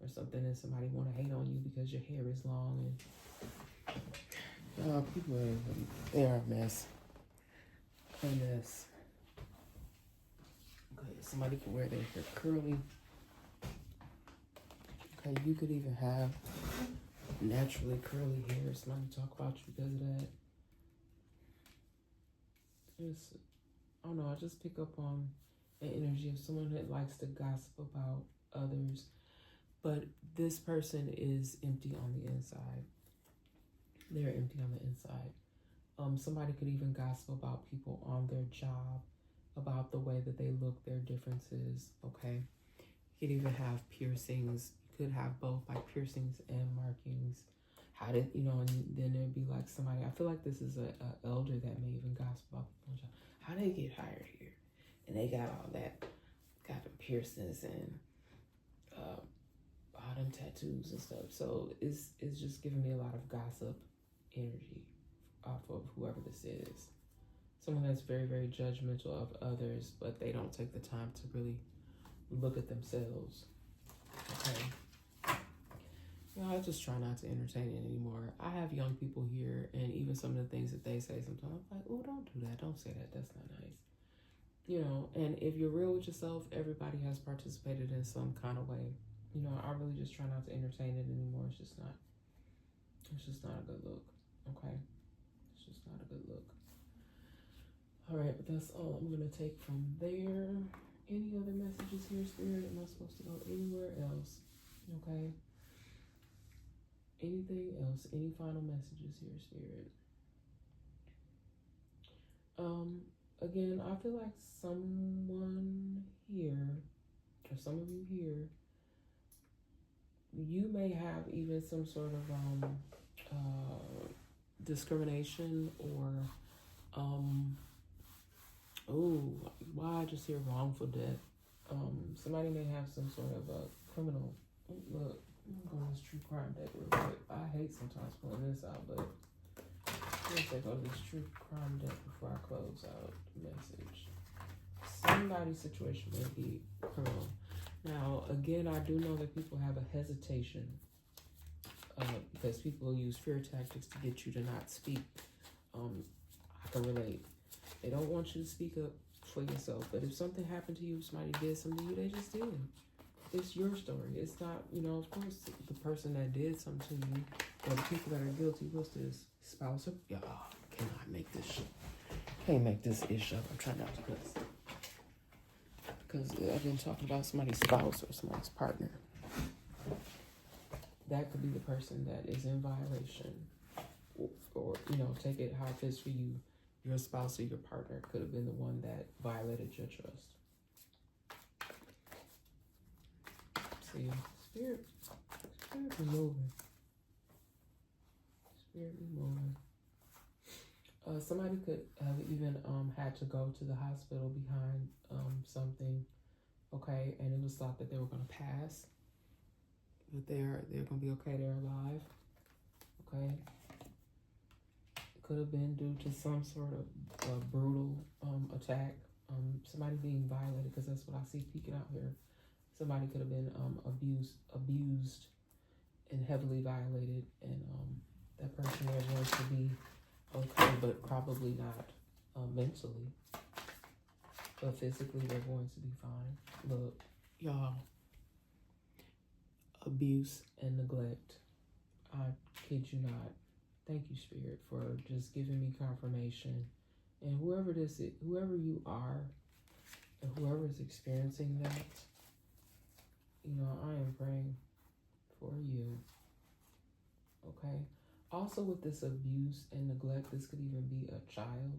or something, and somebody want to hate on you because your hair is long. And people they are a mess. A mess. Okay, somebody can wear their hair curly. Okay, you could even have naturally curly hair. Somebody talk about you because of that. I don't know, I just pick up on an energy of someone that likes to gossip about others, but this person is empty on the inside. They're empty on the inside. Somebody could even gossip about people on their job, about the way that they look, their differences, okay? You could even have piercings. You could have both, like piercings and markings. How did, and then there'd be like somebody, I feel like this is a elder that may even gossip about people on job. How they get hired here? And they got all that, got them piercings and all them tattoos and stuff. So it's just giving me a lot of gossip energy off of whoever this is. Someone that's very, very judgmental of others, but they don't take the time to really look at themselves. Okay. I just try not to entertain it anymore. I have young people here, and even some of the things that they say sometimes, I'm like, oh, don't do that. Don't say that. That's not nice. And if you're real with yourself, everybody has participated in some kind of way. I really just try not to entertain it anymore. It's just not a good look. Okay. It's just not a good look. All right, but that's all I'm going to take from there. Any other messages here, Spirit? Am I supposed to go anywhere else? Okay. Anything else? Any final messages here, Spirit? Again, I feel like someone here, or some of you here, you may have even some sort of discrimination or why I just hear wrongful death. Somebody may have some sort of a criminal. Look, I'm going to this true crime deck real quick. I hate sometimes pulling this out, but let's go to this true crime deck before I close out the message. Somebody's situation may be criminal. Now, again, I do know that people have a hesitation because people use fear tactics to get you to not speak. I can relate. They don't want you to speak up for yourself. But if something happened to you, if somebody did something to you, they just did. It's your story. It's not, of course, the person that did something to you or the people that are guilty. What's this? Spouse? Y'all cannot make this shit. Can't make this issue. I'm trying not to cuss. Because I've been talking about somebody's spouse or somebody's partner. That could be the person that is in violation. Or take it how it is for you. Your spouse or your partner could have been the one that violated your trust. See, spirit be moving. Spirit be moving. Somebody could have even had to go to the hospital behind something, okay, and it was thought that they were going to pass, but they're going to be okay. They're alive, okay. Could have been due to some sort of brutal attack, somebody being violated, because that's what I see peeking out here. Somebody could have been abused and heavily violated, and that person is going to be okay, but probably not mentally, but physically they're going to be fine. Look, y'all, abuse and neglect. I kid you not. Thank you, Spirit, for just giving me confirmation. And whoever this is, whoever you are, and whoever is experiencing that, I am praying for you. Okay? Also, with this abuse and neglect, this could even be a child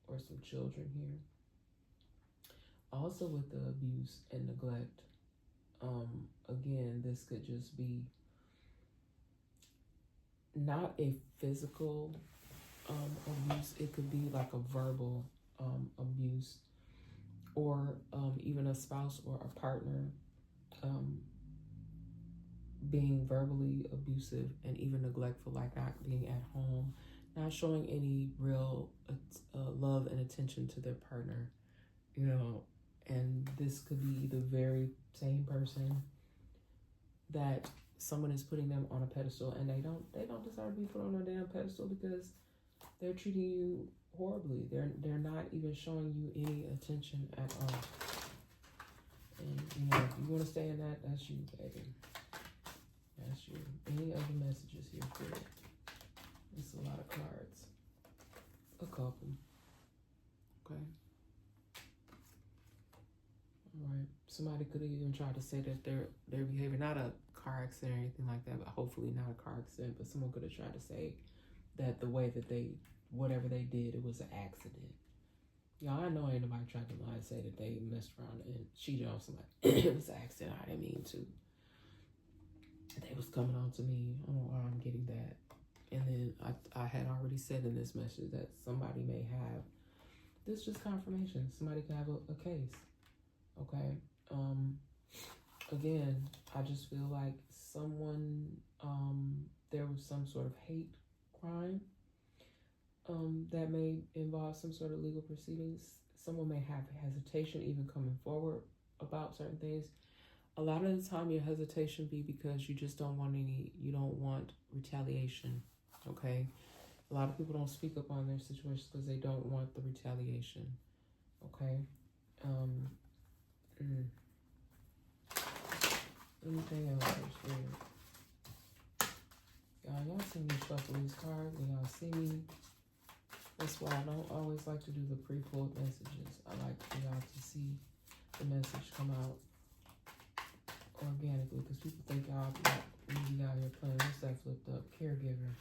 or some children here. Also, with the abuse and neglect, again, this could just be not a physical abuse. It could be like a verbal abuse, or even a spouse or a partner being verbally abusive and even neglectful, like not being at home, not showing any real love and attention to their partner, you know. And this could be the very same person that someone is putting them on a pedestal, and they don't deserve to be put on a damn pedestal because they're treating you horribly. They're not even showing you any attention at all. And you know, if you want to stay in that, that's you, baby. That's you. Any other messages here for it? It's a lot of cards. A couple. Okay. All right. Somebody could have even tried to say that their behavior, not a car accident or anything like that, but hopefully not a car accident, but someone could have tried to say that the way that they, whatever they did, it was an accident. Y'all, I know ain't nobody tried to lie and say that they messed around and cheated on somebody. It was an accident. I didn't mean to. They was coming on to me. I don't know why I'm getting that. And then I had already said in this message that somebody may have, this is just confirmation. Somebody could have a case. Okay. Again, I just feel like someone, there was some sort of hate crime that may involve some sort of legal proceedings. Someone may have hesitation even coming forward about certain things. A lot of the time your hesitation be because you just don't want you don't want retaliation, okay? A lot of people don't speak up on their situations because they don't want the retaliation, okay? Anything else is weird. Y'all see me shuffle these cards and y'all see me. That's why I don't always like to do the pre-pulled messages. I like for y'all to see the message come out organically because people think y'all be out here playing. What's that flipped up? Caregiver.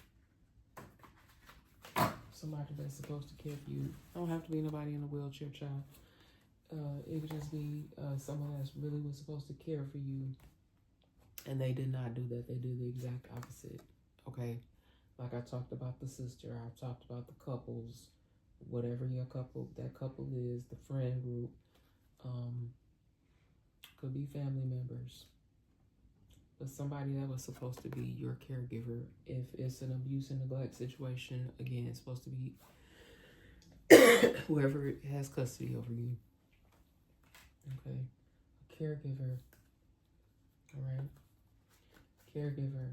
Somebody that's supposed to care for you. Don't have to be nobody in a wheelchair, child. It could just be someone that's really was supposed to care for you, and they did not do that. They did the exact opposite. Okay, like I talked about the sister. I talked about the couples, whatever that couple is, the friend group. Could be family members, but somebody that was supposed to be your caregiver. If it's an abuse and neglect situation, again, it's supposed to be whoever has custody over you. Okay, a caregiver. All right, caregiver.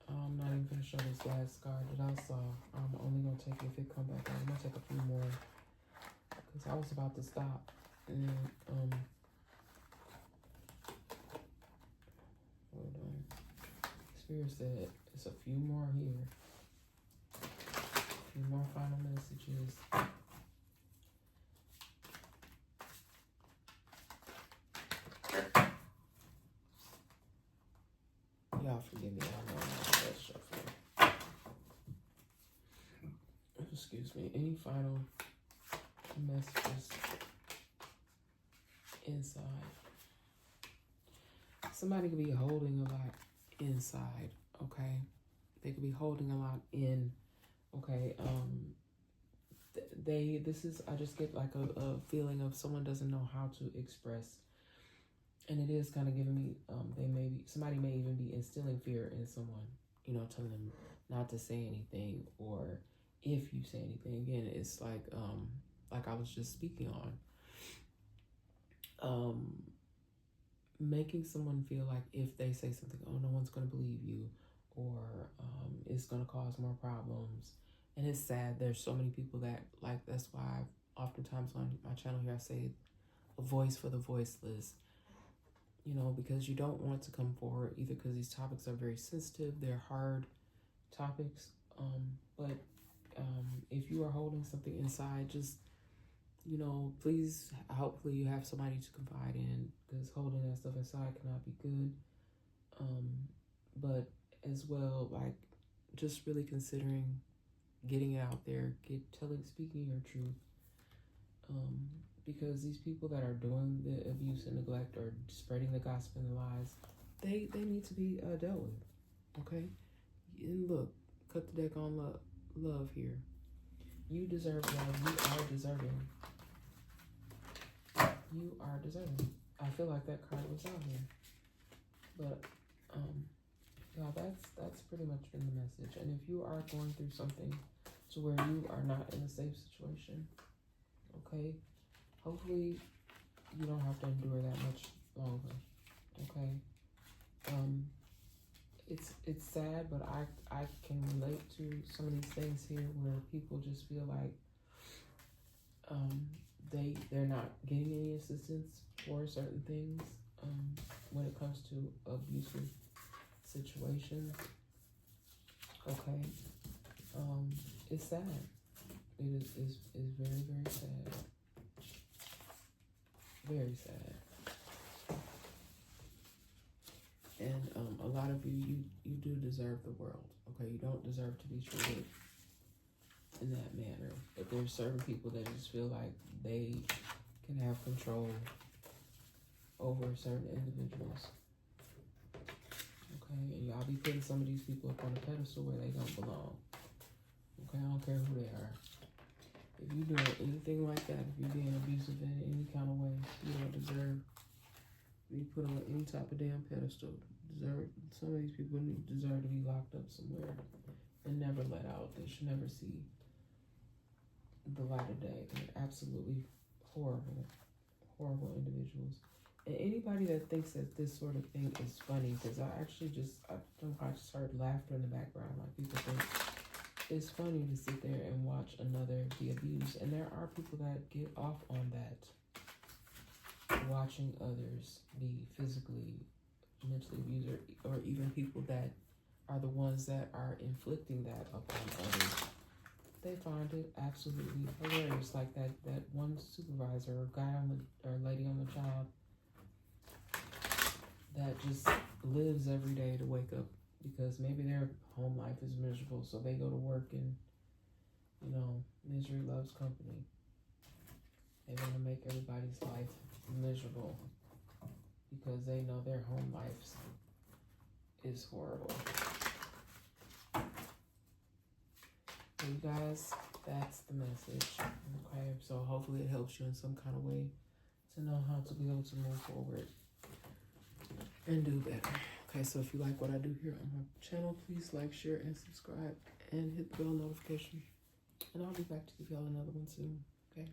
I'm not even gonna show this last card that I saw. I'm only gonna take it if it come back out. I'm gonna take a few more because I was about to stop. And hold on. Spirit said it's a few more here. A few more final messages. Y'all forgive me, I know I'm not that shuffling. Excuse me. Any final messages inside? Somebody could be holding a lot inside, okay? They could be holding a lot in, okay? I just get like a feeling of someone doesn't know how to express. And it is kind of giving me, somebody may even be instilling fear in someone, you know, telling them not to say anything, or if you say anything, again, it's like I was just speaking on, making someone feel like if they say something, oh, no one's going to believe you, or it's going to cause more problems. And it's sad. There's so many people that, like, that's why oftentimes on my channel here, I say a voice for the voiceless. You know, because you don't want to come forward either because these topics are very sensitive. They're hard topics. But if you are holding something inside, just, you know, please, hopefully you have somebody to confide in, because holding that stuff inside cannot be good. But as well, like, just really considering getting it out there, speaking your truth. Because these people that are doing the abuse and neglect or spreading the gospel and the lies, they need to be dealt with, okay? And look, cut the deck on love here. You deserve love. You are deserving. You are deserving. I feel like that card was out here. But, Yeah, that's pretty much been the message. And if you are going through something to where you are not in a safe situation, okay, hopefully you don't have to endure that much longer. Okay. It's sad, but I can relate to some of these things here where people just feel like they're not getting any assistance for certain things when it comes to abusive situations. Okay. It's sad. It is very, very sad. Very sad. And a lot of you do deserve the world. Okay, you don't deserve to be treated in that manner. But there's certain people that just feel like they can have control over certain individuals. Okay, and y'all be putting some of these people up on a pedestal where they don't belong. Okay, I don't care who they are. If you're doing anything like that, if you're being abusive in any kind of way, you don't deserve to be put on any type of damn pedestal. Some of these people deserve to be locked up somewhere and never let out. They should never see the light of day. They're absolutely horrible, horrible individuals. And anybody that thinks that this sort of thing is funny, because I just heard laughter in the background. Like, people think it's funny to sit there and watch another be abused. And there are people that get off on that, watching others be physically, mentally abused, or even people that are the ones that are inflicting that upon others. They find it absolutely hilarious. Like that one supervisor or guy or lady on the job that just lives every day to wake up because maybe their home life is miserable, so they go to work and, misery loves company. They want to make everybody's life miserable because they know their home life is horrible. So you guys, that's the message. Okay, so hopefully it helps you in some kind of way to know how to be able to move forward and do better. Okay, so if you like what I do here on my channel, please like, share, and subscribe, and hit the bell notification. And I'll be back to give y'all another one soon. Okay.